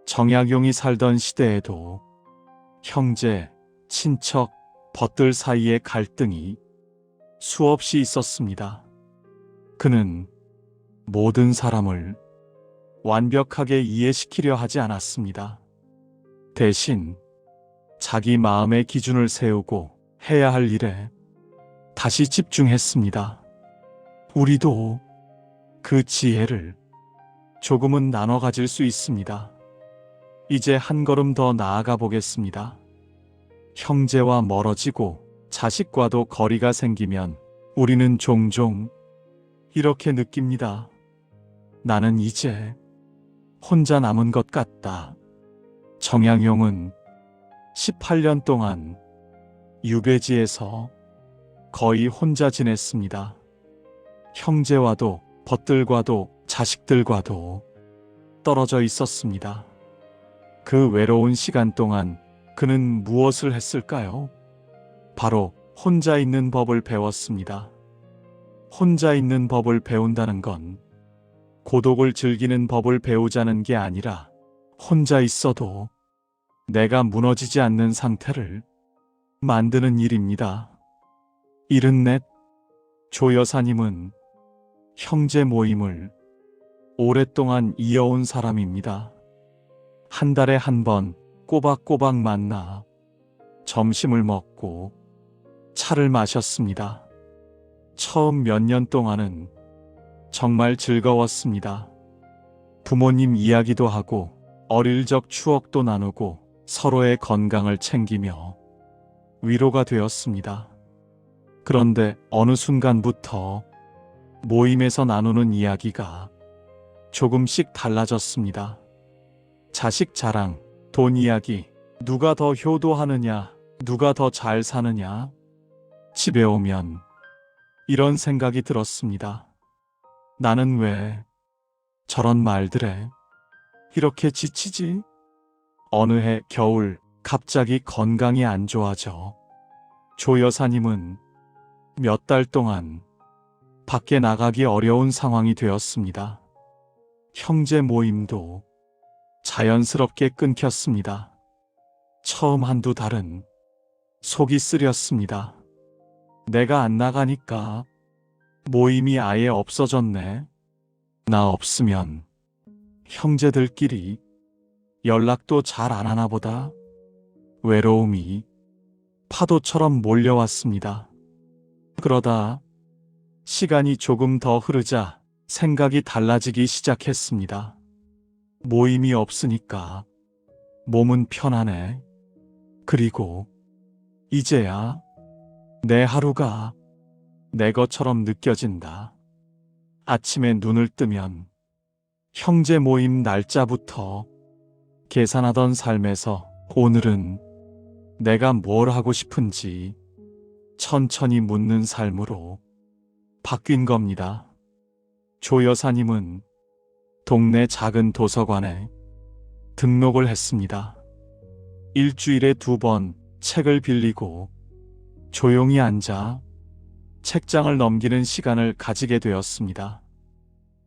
Speaker 1: 정약용이 살던 시대에도 형제, 친척, 벗들 사이의 갈등이 수없이 있었습니다. 그는 모든 사람을 완벽하게 이해시키려 하지 않았습니다. 대신 자기 마음의 기준을 세우고 해야 할 일에 다시 집중했습니다. 우리도 그 지혜를 조금은 나눠 가질 수 있습니다. 이제 한 걸음 더 나아가 보겠습니다. 형제와 멀어지고 자식과도 거리가 생기면 우리는 종종 이렇게 느낍니다. 나는 이제 혼자 남은 것 같다. 정약용은 18년 동안 유배지에서 거의 혼자 지냈습니다. 형제와도 벗들과도 자식들과도 떨어져 있었습니다. 그 외로운 시간 동안 그는 무엇을 했을까요? 바로 혼자 있는 법을 배웠습니다. 혼자 있는 법을 배운다는 건 고독을 즐기는 법을 배우자는 게 아니라 혼자 있어도 내가 무너지지 않는 상태를 만드는 일입니다. 74 조 여사님은 형제 모임을 오랫동안 이어온 사람입니다. 한 달에 한 번 꼬박꼬박 만나 점심을 먹고 차를 마셨습니다. 처음 몇 년 동안은 정말 즐거웠습니다. 부모님 이야기도 하고 어릴 적 추억도 나누고 서로의 건강을 챙기며 위로가 되었습니다. 그런데 어느 순간부터 모임에서 나누는 이야기가 조금씩 달라졌습니다. 자식 자랑, 돈 이야기, 누가 더 효도하느냐, 누가 더 잘 사느냐. 집에 오면 이런 생각이 들었습니다. 나는 왜 저런 말들에 이렇게 지치지? 어느 해 겨울 갑자기 건강이 안 좋아져 조 여사님은 몇 달 동안 밖에 나가기 어려운 상황이 되었습니다. 형제 모임도 자연스럽게 끊겼습니다. 처음 한두 달은 속이 쓰렸습니다. 내가 안 나가니까 모임이 아예 없어졌네. 나 없으면 형제들끼리 연락도 잘 안 하나 보다. 외로움이 파도처럼 몰려왔습니다. 그러다 시간이 조금 더 흐르자 생각이 달라지기 시작했습니다. 모임이 없으니까 몸은 편하네. 그리고 이제야 내 하루가 내 것처럼 느껴진다. 아침에 눈을 뜨면 형제 모임 날짜부터 계산하던 삶에서 오늘은 내가 뭘 하고 싶은지 천천히 묻는 삶으로 바뀐 겁니다. 조 여사님은 동네 작은 도서관에 등록을 했습니다. 일주일에 2번 책을 빌리고 조용히 앉아 책장을 넘기는 시간을 가지게 되었습니다.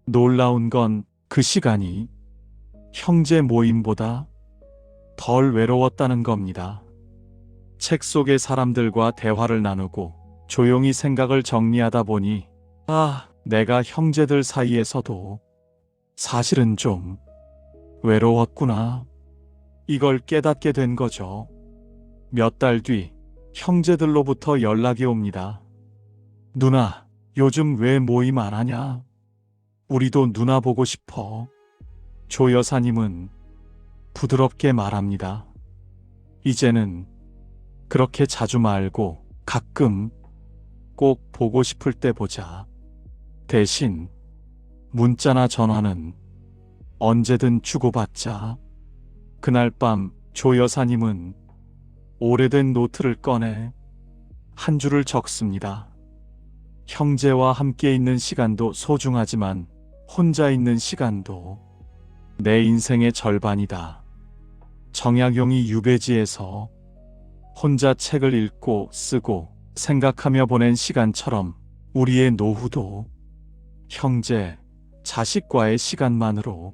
Speaker 1: 놀라운 건 그 시간이 형제 모임보다 덜 외로웠다는 겁니다. 책 속의 사람들과 대화를 나누고 조용히 생각을 정리하다 보니 내가 형제들 사이에서도 사실은 좀 외로웠구나. 이걸 깨닫게 된 거죠. 몇 달 뒤 형제들로부터 연락이 옵니다. 누나, 요즘 왜 모임 안 하냐? 우리도 누나 보고 싶어. 조 여사님은 부드럽게 말합니다. 이제는 그렇게 자주 말고 가끔 꼭 보고 싶을 때 보자. 대신 문자나 전화는 언제든 주고받자. 그날 밤 조 여사님은 오래된 노트를 꺼내 한 줄을 적습니다. 형제와 함께 있는 시간도 소중하지만 혼자 있는 시간도 내 인생의 절반이다. 정약용이 유배지에서 혼자 책을 읽고 쓰고 생각하며 보낸 시간처럼 우리의 노후도 형제, 자식과의 시간만으로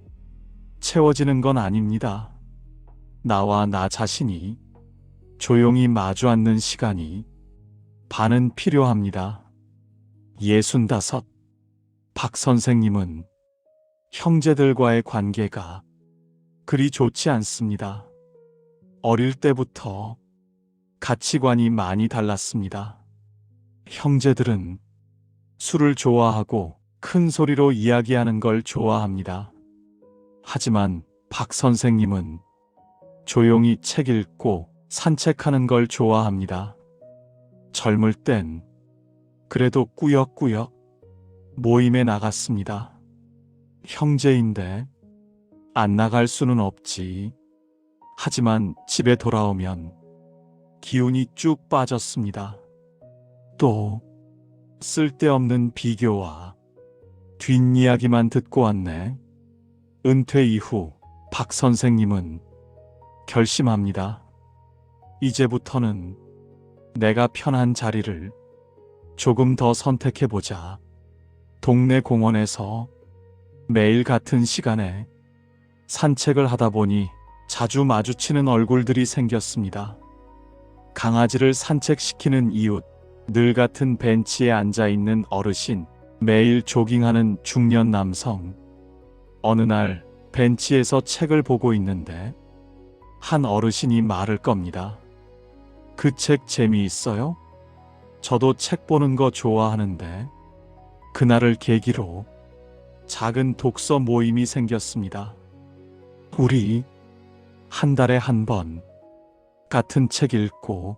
Speaker 1: 채워지는 건 아닙니다. 나와 나 자신이 조용히 마주 앉는 시간이 반은 필요합니다. 65. 박 선생님은 형제들과의 관계가 그리 좋지 않습니다. 어릴 때부터 가치관이 많이 달랐습니다. 형제들은 술을 좋아하고 큰 소리로 이야기하는 걸 좋아합니다. 하지만 박 선생님은 조용히 책 읽고 산책하는 걸 좋아합니다. 젊을 땐 그래도 꾸역꾸역 모임에 나갔습니다. 형제인데 안 나갈 수는 없지. 하지만 집에 돌아오면 기운이 쭉 빠졌습니다. 또 쓸데없는 비교와 뒷이야기만 듣고 왔네. 은퇴 이후 박 선생님은 결심합니다. 이제부터는 내가 편한 자리를 조금 더 선택해보자. 동네 공원에서 매일 같은 시간에 산책을 하다 보니 자주 마주치는 얼굴들이 생겼습니다. 강아지를 산책시키는 이웃, 늘 같은 벤치에 앉아있는 어르신, 매일 조깅하는 중년 남성. 어느 날 벤치에서 책을 보고 있는데 한 어르신이 말을 겁니다. 그 책 재미있어요? 저도 책 보는 거 좋아하는데. 그날을 계기로 작은 독서 모임이 생겼습니다. 우리 한 달에 한 번 같은 책 읽고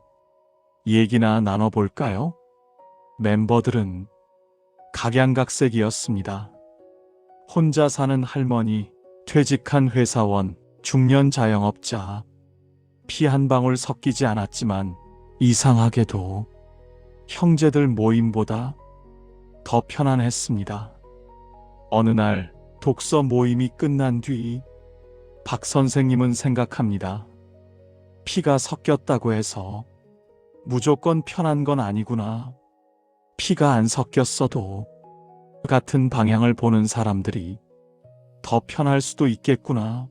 Speaker 1: 얘기나 나눠볼까요? 멤버들은 각양각색이었습니다. 혼자 사는 할머니, 퇴직한 회사원, 중년 자영업자. 피 한 방울 섞이지 않았지만 이상하게도 형제들 모임보다 더 편안했습니다. 어느 날 독서 모임이 끝난 뒤 박 선생님은 생각합니다. 피가 섞였다고 해서 무조건 편한 건 아니구나. 피가 안 섞였어도 같은 방향을 보는 사람들이 더 편할 수도 있겠구나.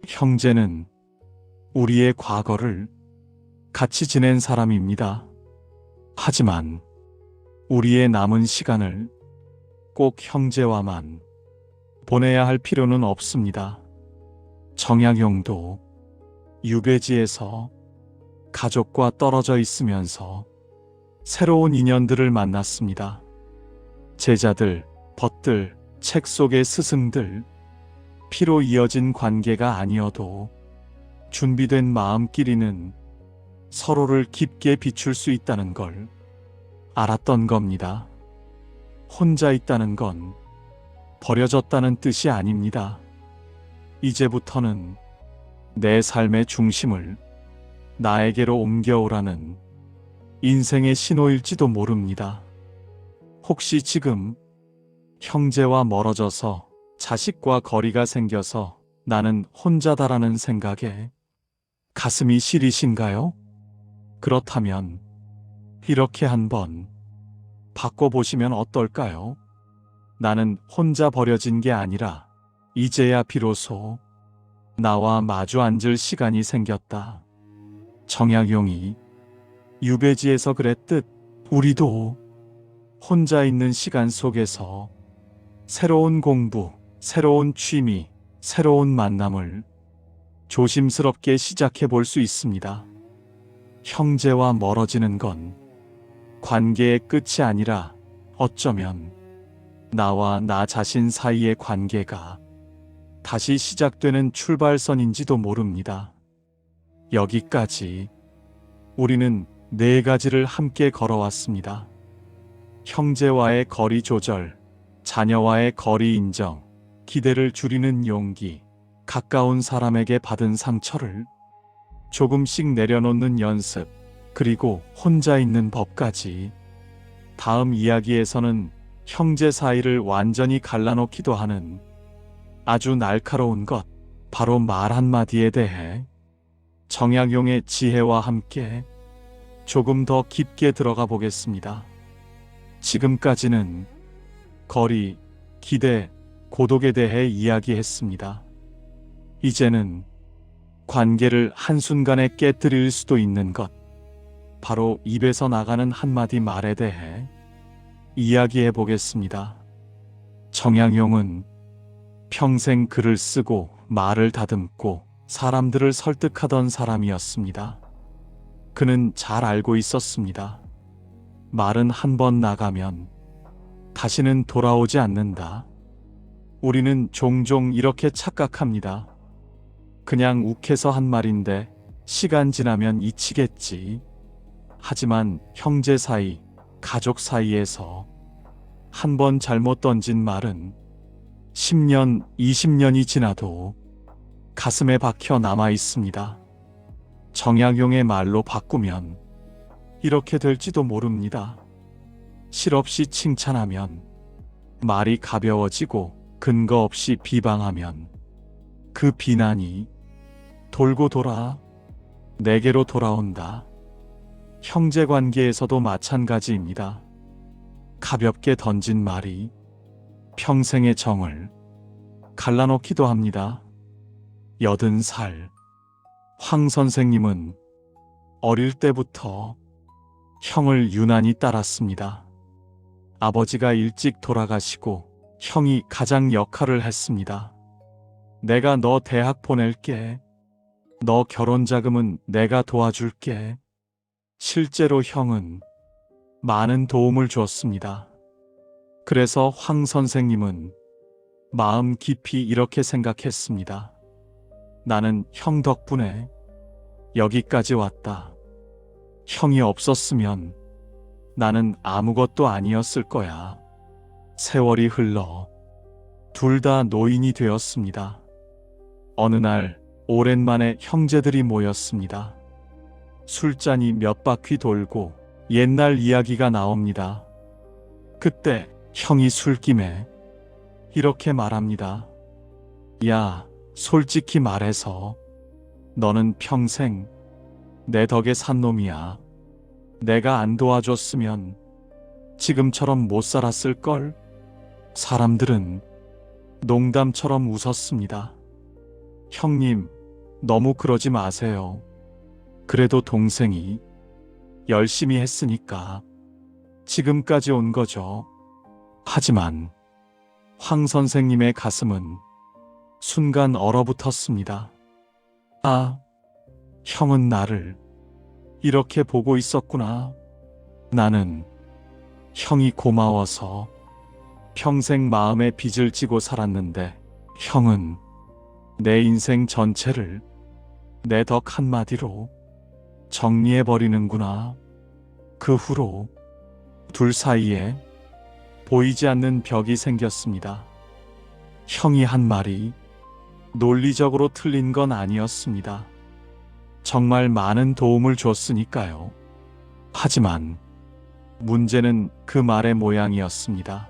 Speaker 1: 형제는 우리의 과거를 같이 지낸 사람입니다. 하지만 우리의 남은 시간을 꼭 형제와만 보내야 할 필요는 없습니다. 정약용도 유배지에서 가족과 떨어져 있으면서 새로운 인연들을 만났습니다. 제자들, 벗들, 책 속의 스승들, 피로 이어진 관계가 아니어도 준비된 마음끼리는 서로를 깊게 비출 수 있다는 걸 알았던 겁니다. 혼자 있다는 건 버려졌다는 뜻이 아닙니다. 이제부터는 내 삶의 중심을 나에게로 옮겨오라는 인생의 신호일지도 모릅니다. 혹시 지금 형제와 멀어져서 자식과 거리가 생겨서 나는 혼자다라는 생각에 가슴이 시리신가요? 그렇다면 이렇게 한번 바꿔보시면 어떨까요? 나는 혼자 버려진 게 아니라 이제야 비로소 나와 마주 앉을 시간이 생겼다. 정약용이 유배지에서 그랬듯 우리도 혼자 있는 시간 속에서 새로운 공부, 새로운 취미, 새로운 만남을 조심스럽게 시작해 볼 수 있습니다. 형제와 멀어지는 건 관계의 끝이 아니라 어쩌면 나와 나 자신 사이의 관계가 다시 시작되는 출발선인지도 모릅니다. 여기까지 우리는 4가지를 함께 걸어왔습니다. 형제와의 거리 조절, 자녀와의 거리 인정, 기대를 줄이는 용기, 가까운 사람에게 받은 상처를 조금씩 내려놓는 연습, 그리고 혼자 있는 법까지. 다음 이야기에서는 형제 사이를 완전히 갈라놓기도 하는 아주 날카로운 것, 바로 말 한마디에 대해 정약용의 지혜와 함께 조금 더 깊게 들어가 보겠습니다. 지금까지는 거리, 기대, 고독에 대해 이야기했습니다. 이제는 관계를 한순간에 깨뜨릴 수도 있는 것, 바로 입에서 나가는 한마디 말에 대해 이야기해 보겠습니다. 정약용은 평생 글을 쓰고 말을 다듬고 사람들을 설득하던 사람이었습니다. 그는 잘 알고 있었습니다. 말은 한 번 나가면 다시는 돌아오지 않는다. 우리는 종종 이렇게 착각합니다. 그냥 욱해서 한 말인데 시간 지나면 잊히겠지. 하지만 형제 사이, 가족 사이에서 한 번 잘못 던진 말은 10년, 20년이 지나도 가슴에 박혀 남아 있습니다. 정약용의 말로 바꾸면 이렇게 될지도 모릅니다. 실없이 칭찬하면 말이 가벼워지고 근거 없이 비방하면 그 비난이 돌고 돌아 내게로 돌아온다. 형제 관계에서도 마찬가지입니다. 가볍게 던진 말이 평생의 정을 갈라놓기도 합니다. 80살 황 선생님은 어릴 때부터 형을 유난히 따랐습니다. 아버지가 일찍 돌아가시고 형이 가장 역할을 했습니다. 내가 너 대학 보낼게. 너 결혼 자금은 내가 도와줄게. 실제로 형은 많은 도움을 주었습니다. 그래서 황 선생님은 마음 깊이 이렇게 생각했습니다. 나는 형 덕분에 여기까지 왔다. 형이 없었으면 나는 아무것도 아니었을 거야. 세월이 흘러 둘 다 노인이 되었습니다. 어느 날 오랜만에 형제들이 모였습니다. 술잔이 몇 바퀴 돌고 옛날 이야기가 나옵니다. 그때 형이 술김에 이렇게 말합니다. 야, 솔직히 말해서 너는 평생 내 덕에 산 놈이야. 내가 안 도와줬으면 지금처럼 못 살았을걸? 사람들은 농담처럼 웃었습니다. 형님, 너무 그러지 마세요. 그래도 동생이 열심히 했으니까 지금까지 온 거죠. 하지만 황 선생님의 가슴은 순간 얼어붙었습니다. 아, 형은 나를 이렇게 보고 있었구나. 나는 형이 고마워서 평생 마음에 빚을 지고 살았는데 형은 내 인생 전체를 내 덕 한마디로 정리해버리는구나. 그 후로 둘 사이에 보이지 않는 벽이 생겼습니다. 형이 한 말이 논리적으로 틀린 건 아니었습니다. 정말 많은 도움을 줬으니까요. 하지만 문제는 그 말의 모양이었습니다.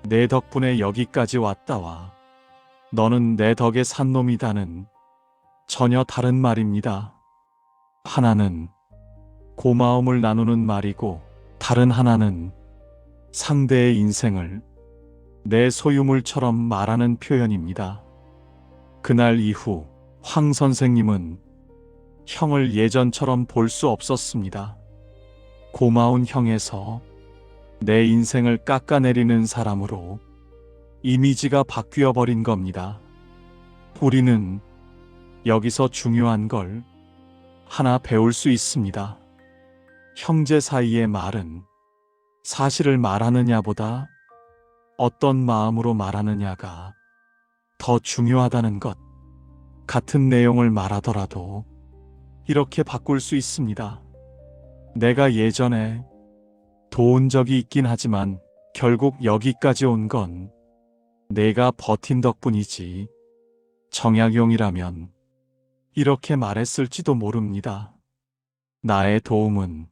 Speaker 1: 내 덕분에 여기까지 왔다와 너는 내 덕에 산 놈이다는 전혀 다른 말입니다. 하나는 고마움을 나누는 말이고 다른 하나는 상대의 인생을 내 소유물처럼 말하는 표현입니다. 그날 이후 황 선생님은 형을 예전처럼 볼 수 없었습니다. 고마운 형에서 내 인생을 깎아내리는 사람으로 이미지가 바뀌어 버린 겁니다. 우리는 여기서 중요한 걸 하나 배울 수 있습니다. 형제 사이의 말은 사실을 말하느냐보다 어떤 마음으로 말하느냐가 더 중요하다는 것. 같은 내용을 말하더라도 이렇게 바꿀 수 있습니다. 내가 예전에 도운 적이 있긴 하지만 결국 여기까지 온 건 내가 버틴 덕분이지. 정약용이라면 이렇게 말했을지도 모릅니다. 나의 도움은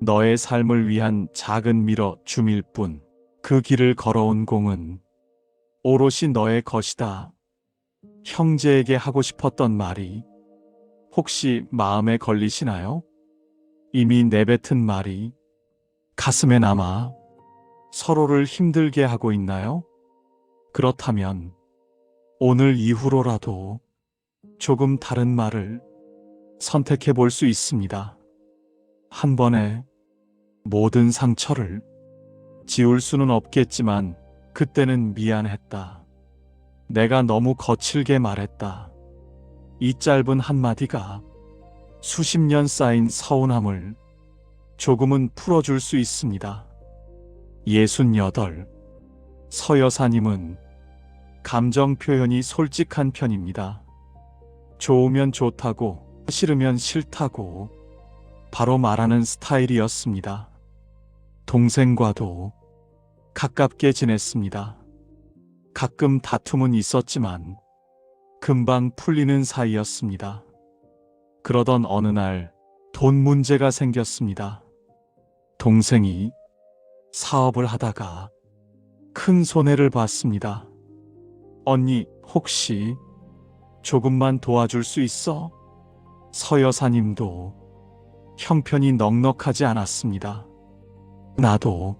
Speaker 1: 너의 삶을 위한 작은 밀어 줌일 뿐, 그 길을 걸어온 공은 오롯이 너의 것이다. 형제에게 하고 싶었던 말이 혹시 마음에 걸리시나요? 이미 내뱉은 말이 가슴에 남아 서로를 힘들게 하고 있나요? 그렇다면 오늘 이후로라도 조금 다른 말을 선택해 볼 수 있습니다. 한 번에 모든 상처를 지울 수는 없겠지만 그때는 미안했다. 내가 너무 거칠게 말했다. 이 짧은 한마디가 수십 년 쌓인 서운함을 조금은 풀어줄 수 있습니다. 68. 서 여사님은 감정 표현이 솔직한 편입니다. 좋으면 좋다고, 싫으면 싫다고 바로 말하는 스타일이었습니다. 동생과도 가깝게 지냈습니다. 가끔 다툼은 있었지만 금방 풀리는 사이였습니다. 그러던 어느 날 돈 문제가 생겼습니다. 동생이 사업을 하다가 큰 손해를 봤습니다. 언니, 혹시 조금만 도와줄 수 있어? 서 여사님도 형편이 넉넉하지 않았습니다. 나도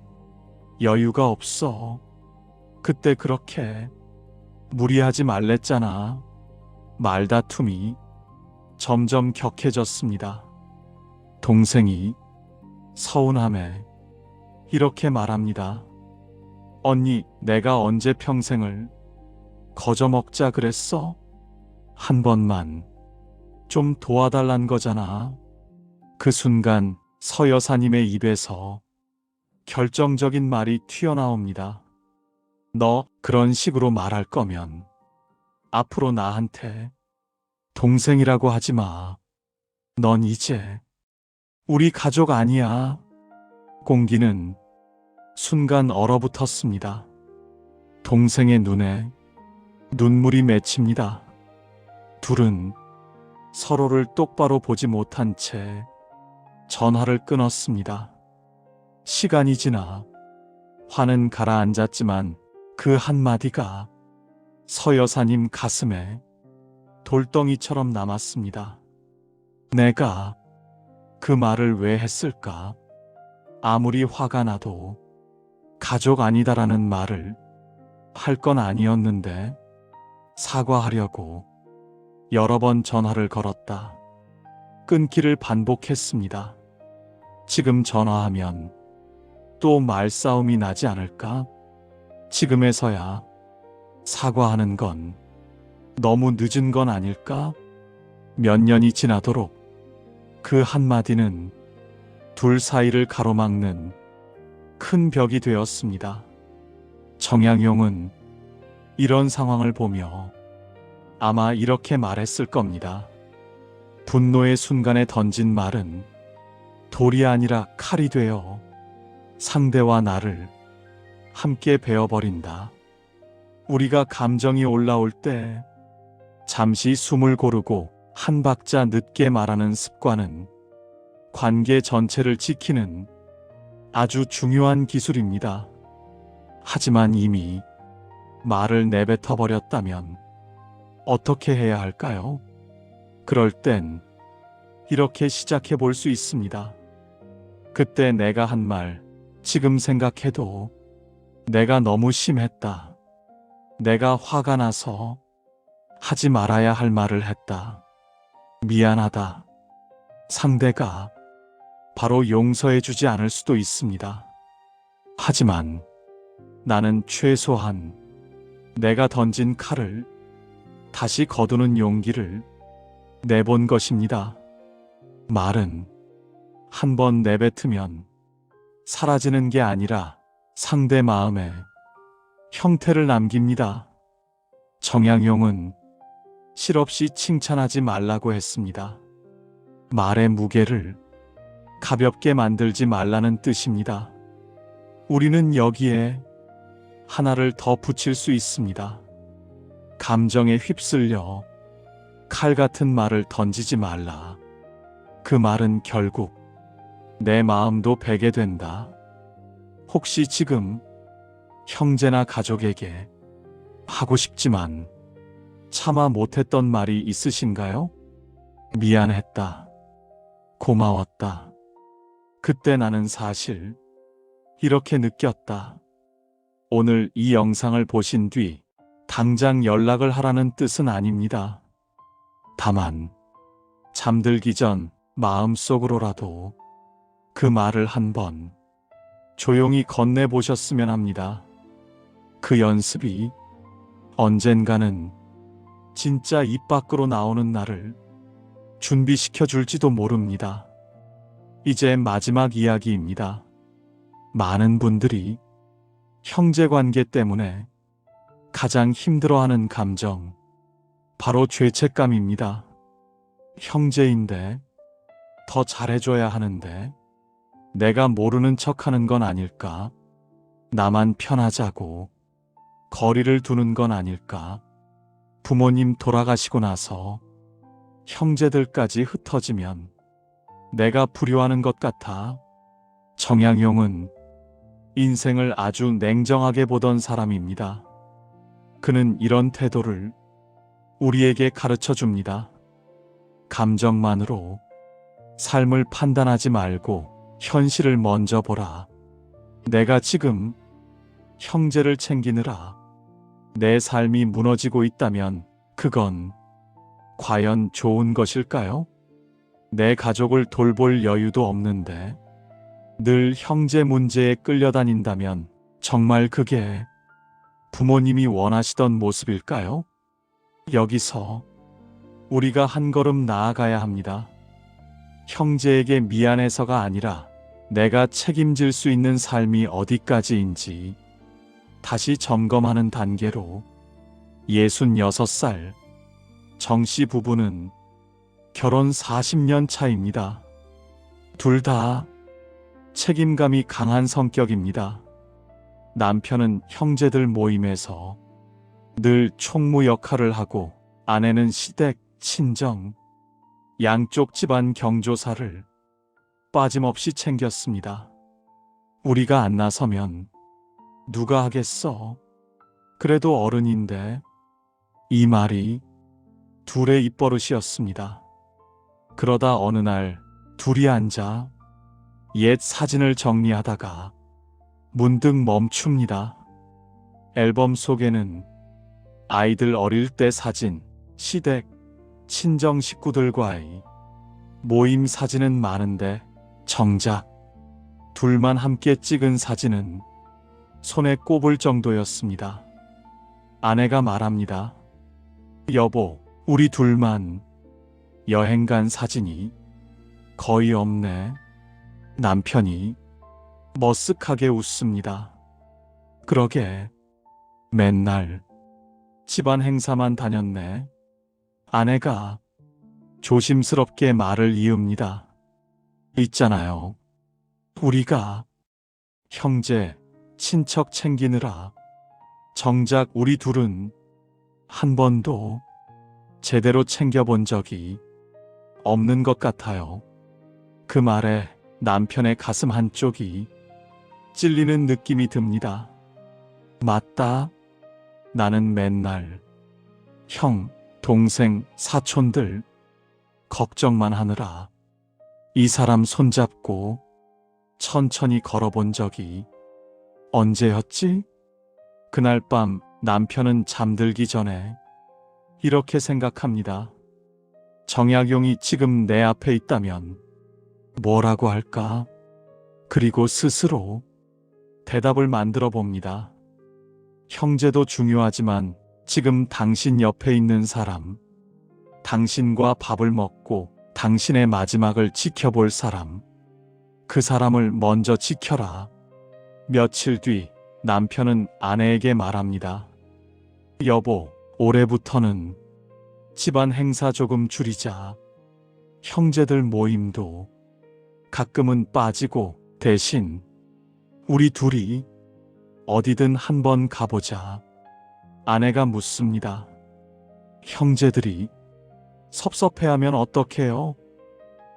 Speaker 1: 여유가 없어. 그때 그렇게 무리하지 말랬잖아. 말다툼이 점점 격해졌습니다. 동생이 서운함에 이렇게 말합니다. 언니, 내가 언제 평생을 거저먹자 그랬어? 한 번만 좀 도와달란 거잖아. 그 순간 서 여사님의 입에서 결정적인 말이 튀어나옵니다. 너 그런 식으로 말할 거면 앞으로 나한테 동생이라고 하지 마. 넌 이제 우리 가족 아니야. 공기는 순간 얼어붙었습니다. 동생의 눈에 눈물이 맺힙니다. 둘은 서로를 똑바로 보지 못한 채 전화를 끊었습니다. 시간이 지나 화는 가라앉았지만 그 한마디가 서 여사님 가슴에 돌덩이처럼 남았습니다. 내가 그 말을 왜 했을까? 아무리 화가 나도 가족 아니다라는 말을 할 건 아니었는데 사과하려고 여러 번 전화를 걸었다. 끊기를 반복했습니다. 지금 전화하면 또 말싸움이 나지 않을까? 지금에서야 사과하는 건 너무 늦은 건 아닐까? 몇 년이 지나도록 그 한마디는 둘 사이를 가로막는 큰 벽이 되었습니다. 정약용은 이런 상황을 보며 아마 이렇게 말했을 겁니다. 분노의 순간에 던진 말은 돌이 아니라 칼이 되어 상대와 나를 함께 베어버린다. 우리가 감정이 올라올 때 잠시 숨을 고르고 한 박자 늦게 말하는 습관은 관계 전체를 지키는 아주 중요한 기술입니다. 하지만 이미 말을 내뱉어 버렸다면 어떻게 해야 할까요? 그럴 땐 이렇게 시작해 볼 수 있습니다. 그때 내가 한 말, 지금 생각해도 내가 너무 심했다. 내가 화가 나서 하지 말아야 할 말을 했다. 미안하다. 상대가 바로 용서해 주지 않을 수도 있습니다. 하지만 나는 최소한 내가 던진 칼을 다시 거두는 용기를 내본 것입니다. 말은 한 번 내뱉으면 사라지는 게 아니라 상대 마음에 형태를 남깁니다. 정약용은 실없이 칭찬하지 말라고 했습니다. 말의 무게를 가볍게 만들지 말라는 뜻입니다. 우리는 여기에 하나를 더 붙일 수 있습니다. 감정에 휩쓸려 칼 같은 말을 던지지 말라. 그 말은 결국 내 마음도 베게 된다. 혹시 지금 형제나 가족에게 하고 싶지만 차마 못했던 말이 있으신가요? 미안했다. 고마웠다. 그때 나는 사실 이렇게 느꼈다. 오늘 이 영상을 보신 뒤 당장 연락을 하라는 뜻은 아닙니다. 다만 잠들기 전 마음속으로라도 그 말을 한번 조용히 건네보셨으면 합니다. 그 연습이 언젠가는 진짜 입 밖으로 나오는 날을 준비시켜 줄지도 모릅니다. 이제 마지막 이야기입니다. 많은 분들이 형제관계 때문에 가장 힘들어하는 감정, 바로 죄책감입니다. 형제인데 더 잘해줘야 하는데 내가 모르는 척하는 건 아닐까? 나만 편하자고 거리를 두는 건 아닐까? 부모님 돌아가시고 나서 형제들까지 흩어지면 내가 불효하는 것 같아. 정약용은 인생을 아주 냉정하게 보던 사람입니다. 그는 이런 태도를 우리에게 가르쳐 줍니다. 감정만으로 삶을 판단하지 말고 현실을 먼저 보라. 내가 지금 형제를 챙기느라 내 삶이 무너지고 있다면 그건 과연 좋은 것일까요? 내 가족을 돌볼 여유도 없는데 늘 형제 문제에 끌려다닌다면 정말 그게 부모님이 원하시던 모습일까요? 여기서 우리가 한 걸음 나아가야 합니다. 형제에게 미안해서가 아니라 내가 책임질 수 있는 삶이 어디까지인지 다시 점검하는 단계로 66살 정씨 부부는 결혼 40년 차입니다. 둘 다 책임감이 강한 성격입니다. 남편은 형제들 모임에서 늘 총무 역할을 하고 아내는 시댁, 친정, 양쪽 집안 경조사를 빠짐없이 챙겼습니다. 우리가 안 나서면 누가 하겠어? 그래도 어른인데. 이 말이 둘의 입버릇이었습니다. 그러다 어느 날 둘이 앉아 옛 사진을 정리하다가 문득 멈춥니다. 앨범 속에는 아이들 어릴 때 사진, 시댁, 친정 식구들과의 모임 사진은 많은데 정작 둘만 함께 찍은 사진은 손에 꼽을 정도였습니다. 아내가 말합니다. 여보, 우리 둘만 여행 간 사진이 거의 없네. 남편이 머쓱하게 웃습니다. 그러게, 맨날 집안 행사만 다녔네. 아내가 조심스럽게 말을 이읍니다. 있잖아요. 우리가 형제, 친척 챙기느라 정작 우리 둘은 한 번도 제대로 챙겨본 적이 없는 것 같아요. 그 말에 남편의 가슴 한쪽이 찔리는 느낌이 듭니다. 맞다. 나는 맨날 형, 동생, 사촌들 걱정만 하느라 이 사람 손잡고 천천히 걸어본 적이 언제였지? 그날 밤 남편은 잠들기 전에 이렇게 생각합니다. 정약용이 지금 내 앞에 있다면 뭐라고 할까? 그리고 스스로 대답을 만들어 봅니다. 형제도 중요하지만 지금 당신 옆에 있는 사람, 당신과 밥을 먹고 당신의 마지막을 지켜볼 사람, 그 사람을 먼저 지켜라. 며칠 뒤 남편은 아내에게 말합니다. 여보, 올해부터는 집안 행사 조금 줄이자. 형제들 모임도 가끔은 빠지고 대신 우리 둘이 어디든 한번 가보자. 아내가 묻습니다. 형제들이 섭섭해하면 어떡해요?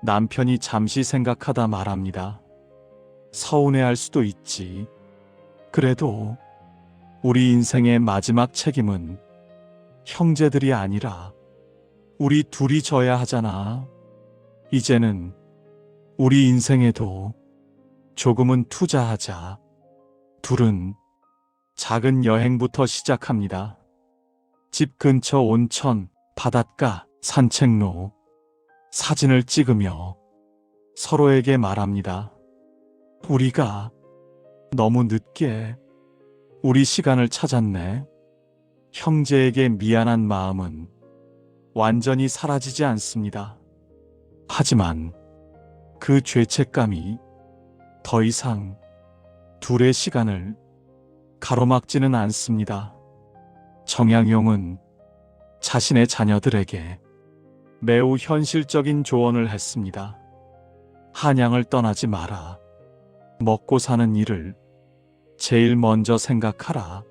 Speaker 1: 남편이 잠시 생각하다 말합니다. 서운해할 수도 있지. 그래도 우리 인생의 마지막 책임은 형제들이 아니라 우리 둘이 져야 하잖아. 이제는 우리 인생에도 조금은 투자하자. 둘은 작은 여행부터 시작합니다. 집 근처 온천, 바닷가, 산책로, 사진을 찍으며 서로에게 말합니다. 우리가 너무 늦게 우리 시간을 찾았네. 형제에게 미안한 마음은 완전히 사라지지 않습니다. 하지만 그 죄책감이 더 이상 둘의 시간을 가로막지는 않습니다. 정약용은 자신의 자녀들에게 매우 현실적인 조언을 했습니다. 한양을 떠나지 마라. 먹고 사는 일을 제일 먼저 생각하라.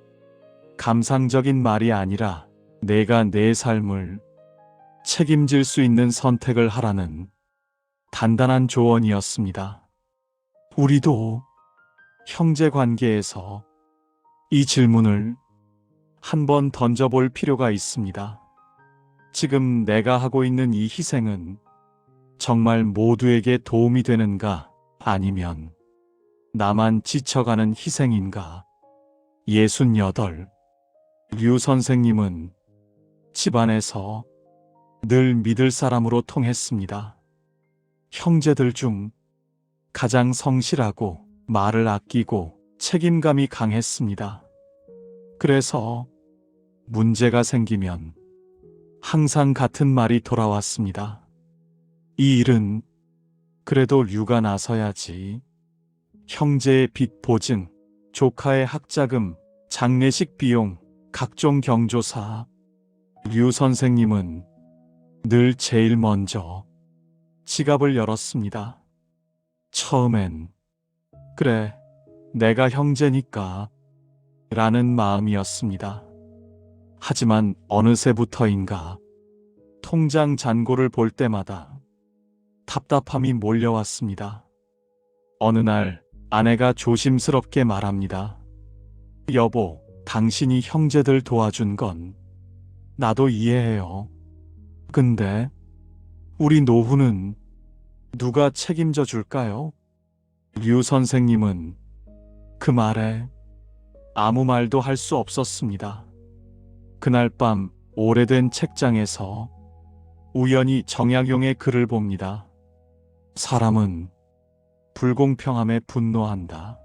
Speaker 1: 감상적인 말이 아니라 내가 내 삶을 책임질 수 있는 선택을 하라는 단단한 조언이었습니다. 우리도 형제 관계에서 이 질문을 한번 던져볼 필요가 있습니다. 지금 내가 하고 있는 이 희생은 정말 모두에게 도움이 되는가? 아니면 나만 지쳐가는 희생인가? 68. 류 선생님은 집안에서 늘 믿을 사람으로 통했습니다. 형제들 중 가장 성실하고 말을 아끼고 책임감이 강했습니다. 그래서 문제가 생기면 항상 같은 말이 돌아왔습니다. 이 일은 그래도 류가 나서야지. 형제의 빚 보증, 조카의 학자금, 장례식 비용, 각종 경조사. 류 선생님은 늘 제일 먼저 지갑을 열었습니다. 처음엔 그래, 내가 형제니까 라는 마음이었습니다. 하지만 어느새부터인가 통장 잔고를 볼 때마다 답답함이 몰려왔습니다. 어느 날 아내가 조심스럽게 말합니다. 여보, 당신이 형제들 도와준 건 나도 이해해요. 근데 우리 노후는 누가 책임져 줄까요? 류 선생님은 그 말에 아무 말도 할 수 없었습니다. 그날 밤 오래된 책장에서 우연히 정약용의 글을 봅니다. 사람은 불공평함에 분노한다.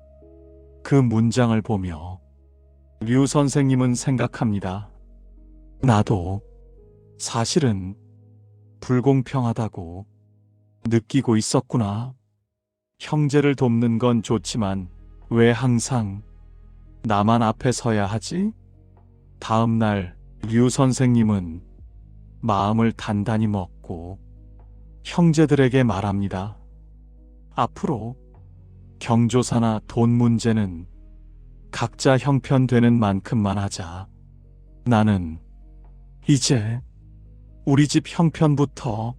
Speaker 1: 그 문장을 보며 류 선생님은 생각합니다. 나도 사실은 불공평하다고 느끼고 있었구나. 형제를 돕는 건 좋지만 왜 항상 나만 앞에 서야 하지? 다음 날 류 선생님은 마음을 단단히 먹고 형제들에게 말합니다. 앞으로 경조사나 돈 문제는 각자 형편되는 만큼만 하자. 나는 이제 우리 집 형편부터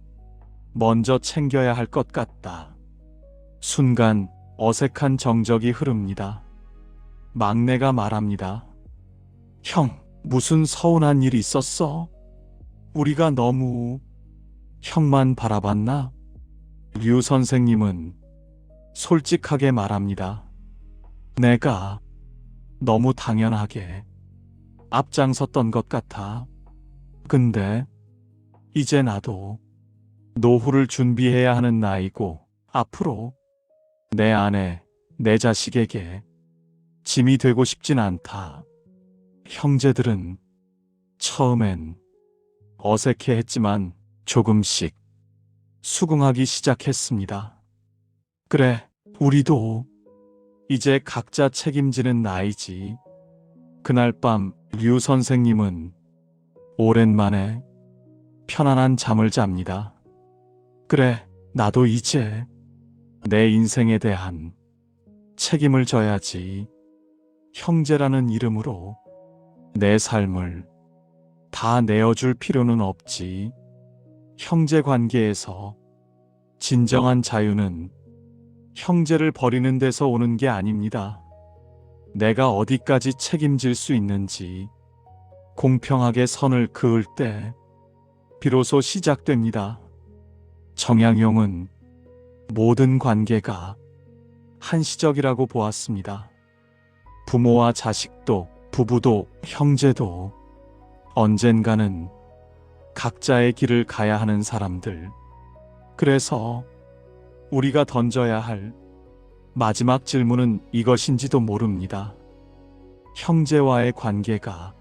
Speaker 1: 먼저 챙겨야 할 것 같다. 순간 어색한 정적이 흐릅니다. 막내가 말합니다. 형, 무슨 서운한 일 있었어? 우리가 너무 형만 바라봤나? 류 선생님은 솔직하게 말합니다. 내가 너무 당연하게 앞장섰던 것 같아. 근데 이제 나도 노후를 준비해야 하는 나이고 앞으로 내 아내, 내 자식에게 짐이 되고 싶진 않다. 형제들은 처음엔 어색해 했지만 조금씩 수긍하기 시작했습니다. 그래, 우리도 이제 각자 책임지는 나이지. 그날 밤 류 선생님은 오랜만에 편안한 잠을 잡니다. 그래, 나도 이제 내 인생에 대한 책임을 져야지. 형제라는 이름으로 내 삶을 다 내어줄 필요는 없지. 형제 관계에서 진정한 자유는 형제를 버리는 데서 오는 게 아닙니다. 내가 어디까지 책임질 수 있는지 공평하게 선을 그을 때 비로소 시작됩니다. 정양용은 모든 관계가 한시적이라고 보았습니다. 부모와 자식도, 부부도, 형제도 언젠가는 각자의 길을 가야 하는 사람들. 그래서 우리가 던져야 할 마지막 질문은 이것인지도 모릅니다. 형제와의 관계가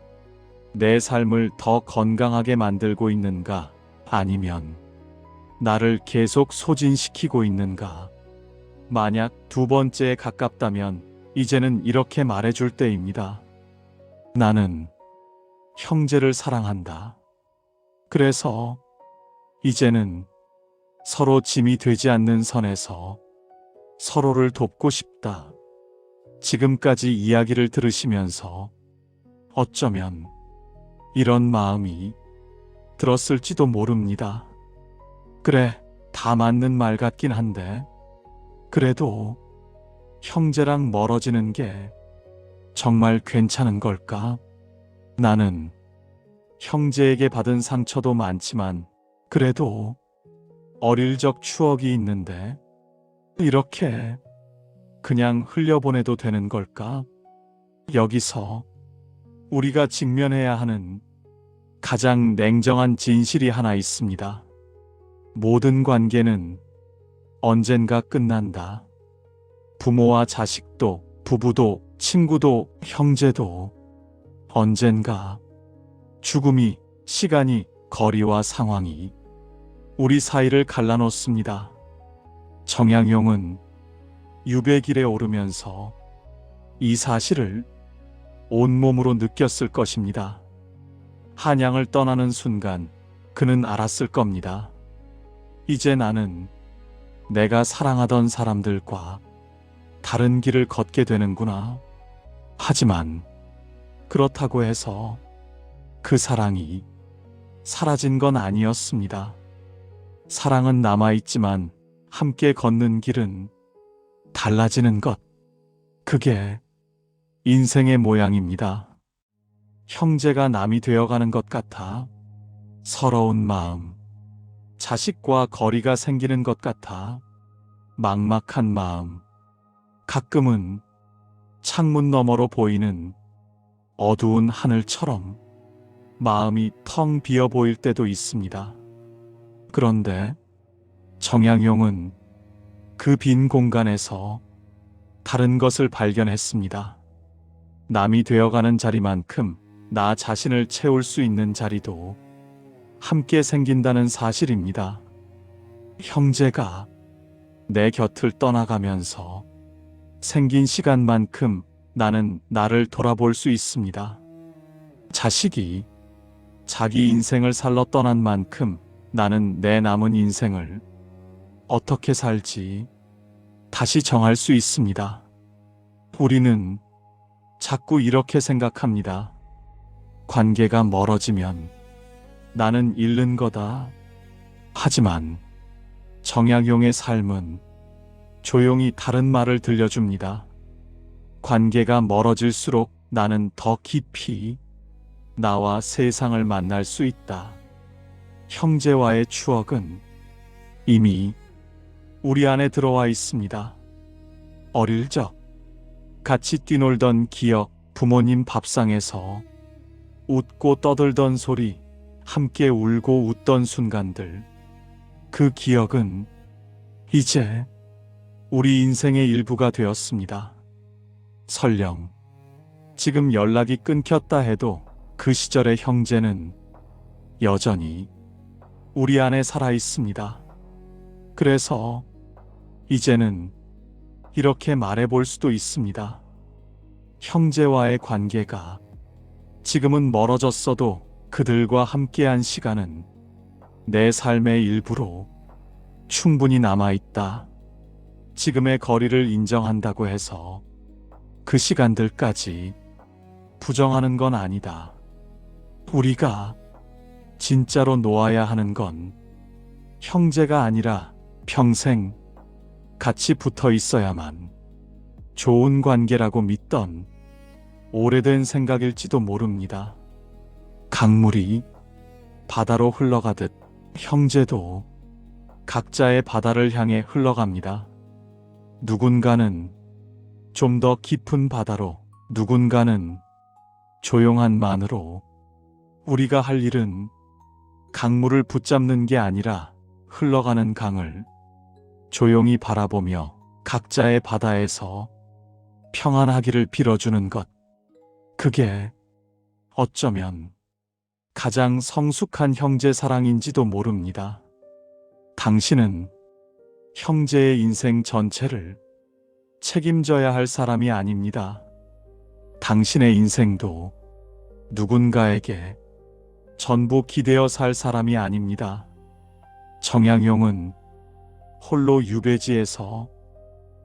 Speaker 1: 내 삶을 더 건강하게 만들고 있는가? 아니면 나를 계속 소진시키고 있는가? 만약 두 번째에 가깝다면 이제는 이렇게 말해줄 때입니다. 나는 형제를 사랑한다. 그래서 이제는 서로 짐이 되지 않는 선에서 서로를 돕고 싶다. 지금까지 이야기를 들으시면서 어쩌면 이런 마음이 들었을지도 모릅니다. 그래, 다 맞는 말 같긴 한데, 그래도 형제랑 멀어지는 게 정말 괜찮은 걸까? 나는 형제에게 받은 상처도 많지만, 그래도 어릴 적 추억이 있는데, 이렇게 그냥 흘려보내도 되는 걸까? 여기서 우리가 직면해야 하는 가장 냉정한 진실이 하나 있습니다. 모든 관계는 언젠가 끝난다. 부모와 자식도, 부부도, 친구도, 형제도 언젠가 죽음이, 시간이, 거리와 상황이 우리 사이를 갈라놓습니다. 정양용은 유배길에 오르면서 이 사실을 온몸으로 느꼈을 것입니다. 한양을 떠나는 순간 그는 알았을 겁니다. 이제 나는 내가 사랑하던 사람들과 다른 길을 걷게 되는구나. 하지만 그렇다고 해서 그 사랑이 사라진 건 아니었습니다. 사랑은 남아있지만 함께 걷는 길은 달라지는 것. 그게 인생의 모양입니다. 형제가 남이 되어가는 것 같아 서러운 마음, 자식과 거리가 생기는 것 같아 막막한 마음, 가끔은 창문 너머로 보이는 어두운 하늘처럼 마음이 텅 비어 보일 때도 있습니다. 그런데 정양용은 그 빈 공간에서 다른 것을 발견했습니다. 남이 되어가는 자리만큼 나 자신을 채울 수 있는 자리도 함께 생긴다는 사실입니다. 형제가 내 곁을 떠나가면서 생긴 시간만큼 나는 나를 돌아볼 수 있습니다. 자식이 자기 인생을 살러 떠난 만큼 나는 내 남은 인생을 어떻게 살지 다시 정할 수 있습니다. 우리는 자꾸 이렇게 생각합니다. 관계가 멀어지면 나는 잃는 거다. 하지만 정약용의 삶은 조용히 다른 말을 들려줍니다. 관계가 멀어질수록 나는 더 깊이 나와 세상을 만날 수 있다. 형제와의 추억은 이미 우리 안에 들어와 있습니다. 어릴 적 같이 뛰놀던 기억, 부모님 밥상에서 웃고 떠들던 소리, 함께 울고 웃던 순간들. 그 기억은 이제 우리 인생의 일부가 되었습니다. 설령 지금 연락이 끊겼다 해도 그 시절의 형제는 여전히 우리 안에 살아 있습니다. 그래서 이제는 이렇게 말해볼 수도 있습니다. 형제와의 관계가 지금은 멀어졌어도 그들과 함께한 시간은 내 삶의 일부로 충분히 남아있다. 지금의 거리를 인정한다고 해서 그 시간들까지 부정하는 건 아니다. 우리가 진짜로 놓아야 하는 건 형제가 아니라 평생 같이 붙어 있어야만 좋은 관계라고 믿던 오래된 생각일지도 모릅니다. 강물이 바다로 흘러가듯 형제도 각자의 바다를 향해 흘러갑니다. 누군가는 좀 더 깊은 바다로, 누군가는 조용한 만으로. 우리가 할 일은 강물을 붙잡는 게 아니라 흘러가는 강을 조용히 바라보며 각자의 바다에서 평안하기를 빌어주는 것. 그게 어쩌면 가장 성숙한 형제 사랑인지도 모릅니다. 당신은 형제의 인생 전체를 책임져야 할 사람이 아닙니다. 당신의 인생도 누군가에게 전부 기대어 살 사람이 아닙니다. 정약용은 홀로 유배지에서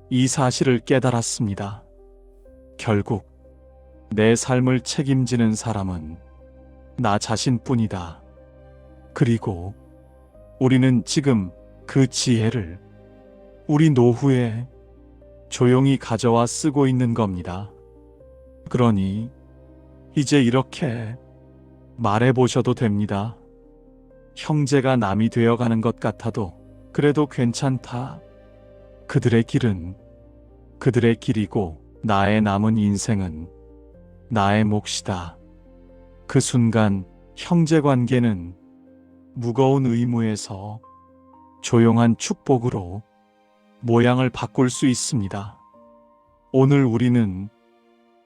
Speaker 1: 이 사실을 깨달았습니다. 결국 내 삶을 책임지는 사람은 나 자신뿐이다. 그리고 우리는 지금 그 지혜를 우리 노후에 조용히 가져와 쓰고 있는 겁니다. 그러니 이제 이렇게 말해보셔도 됩니다. 형제가 남이 되어가는 것 같아도 그래도 괜찮다. 그들의 길은 그들의 길이고 나의 남은 인생은 나의 몫이다. 그 순간 형제관계는 무거운 의무에서 조용한 축복으로 모양을 바꿀 수 있습니다. 오늘 우리는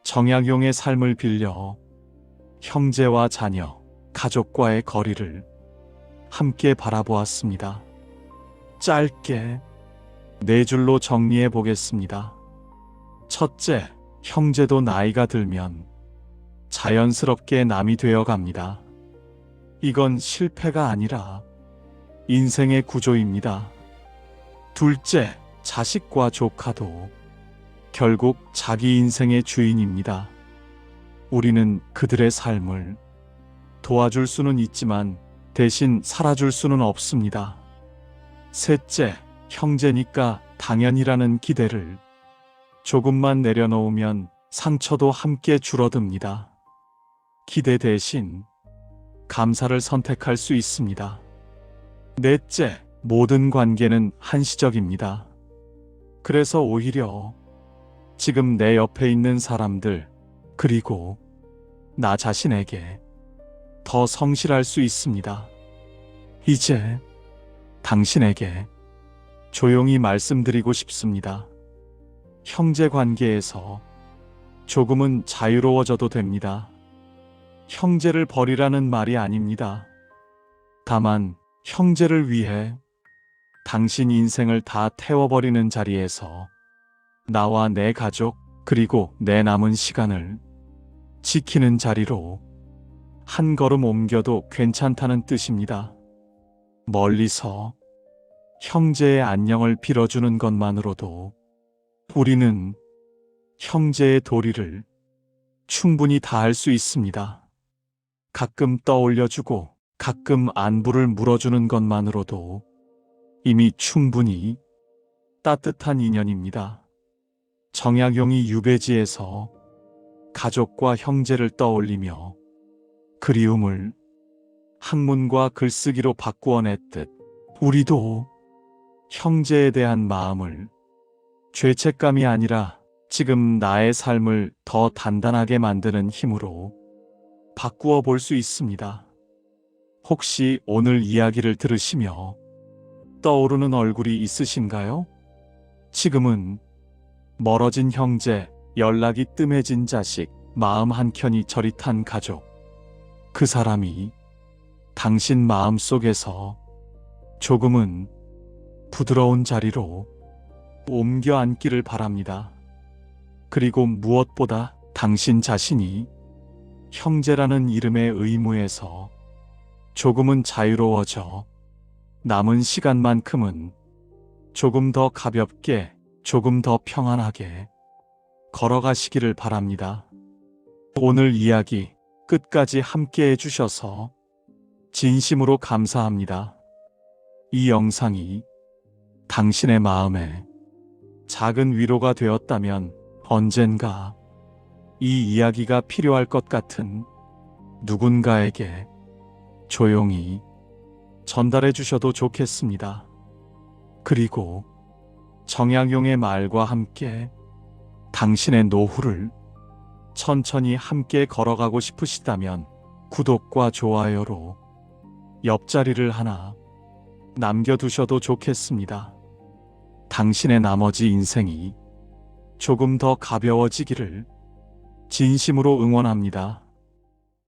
Speaker 1: 정약용의 삶을 빌려 형제와 자녀, 가족과의 거리를 함께 바라보았습니다. 짧게 네 줄로 정리해 보겠습니다. 첫째, 형제도 나이가 들면 자연스럽게 남이 되어 갑니다. 이건 실패가 아니라 인생의 구조입니다. 둘째, 자식과 조카도 결국 자기 인생의 주인입니다. 우리는 그들의 삶을 도와줄 수는 있지만 대신 살아줄 수는 없습니다. 셋째, 형제니까 당연이라는 기대를 조금만 내려놓으면 상처도 함께 줄어듭니다. 기대 대신 감사를 선택할 수 있습니다. 넷째, 모든 관계는 한시적입니다. 그래서 오히려 지금 내 옆에 있는 사람들, 그리고 나 자신에게 더 성실할 수 있습니다. 이제 당신에게 조용히 말씀드리고 싶습니다. 형제 관계에서 조금은 자유로워져도 됩니다. 형제를 버리라는 말이 아닙니다. 다만 형제를 위해 당신 인생을 다 태워버리는 자리에서 나와 내 가족, 그리고 내 남은 시간을 지키는 자리로 한 걸음 옮겨도 괜찮다는 뜻입니다. 멀리서 형제의 안녕을 빌어주는 것만으로도 우리는 형제의 도리를 충분히 다 할 수 있습니다. 가끔 떠올려주고 가끔 안부를 물어주는 것만으로도 이미 충분히 따뜻한 인연입니다. 정약용이 유배지에서 가족과 형제를 떠올리며 그리움을 한문과 글쓰기로 바꾸어냈듯 우리도 형제에 대한 마음을 죄책감이 아니라 지금 나의 삶을 더 단단하게 만드는 힘으로 바꾸어 볼 수 있습니다. 혹시 오늘 이야기를 들으시며 떠오르는 얼굴이 있으신가요? 지금은 멀어진 형제, 연락이 뜸해진 자식, 마음 한켠이 저릿한 가족. 그 사람이 당신 마음 속에서 조금은 부드러운 자리로 옮겨 앉기를 바랍니다. 그리고 무엇보다 당신 자신이 형제라는 이름의 의무에서 조금은 자유로워져 남은 시간만큼은 조금 더 가볍게, 조금 더 평안하게 걸어가시기를 바랍니다. 오늘 이야기 끝까지 함께 해주셔서 진심으로 감사합니다. 이 영상이 당신의 마음에 작은 위로가 되었다면 언젠가 이 이야기가 필요할 것 같은 누군가에게 조용히 전달해 주셔도 좋겠습니다. 그리고 정약용의 말과 함께 당신의 노후를 천천히 함께 걸어가고 싶으시다면 구독과 좋아요로 옆자리를 하나 남겨두셔도 좋겠습니다. 당신의 나머지 인생이 조금 더 가벼워지기를 진심으로 응원합니다.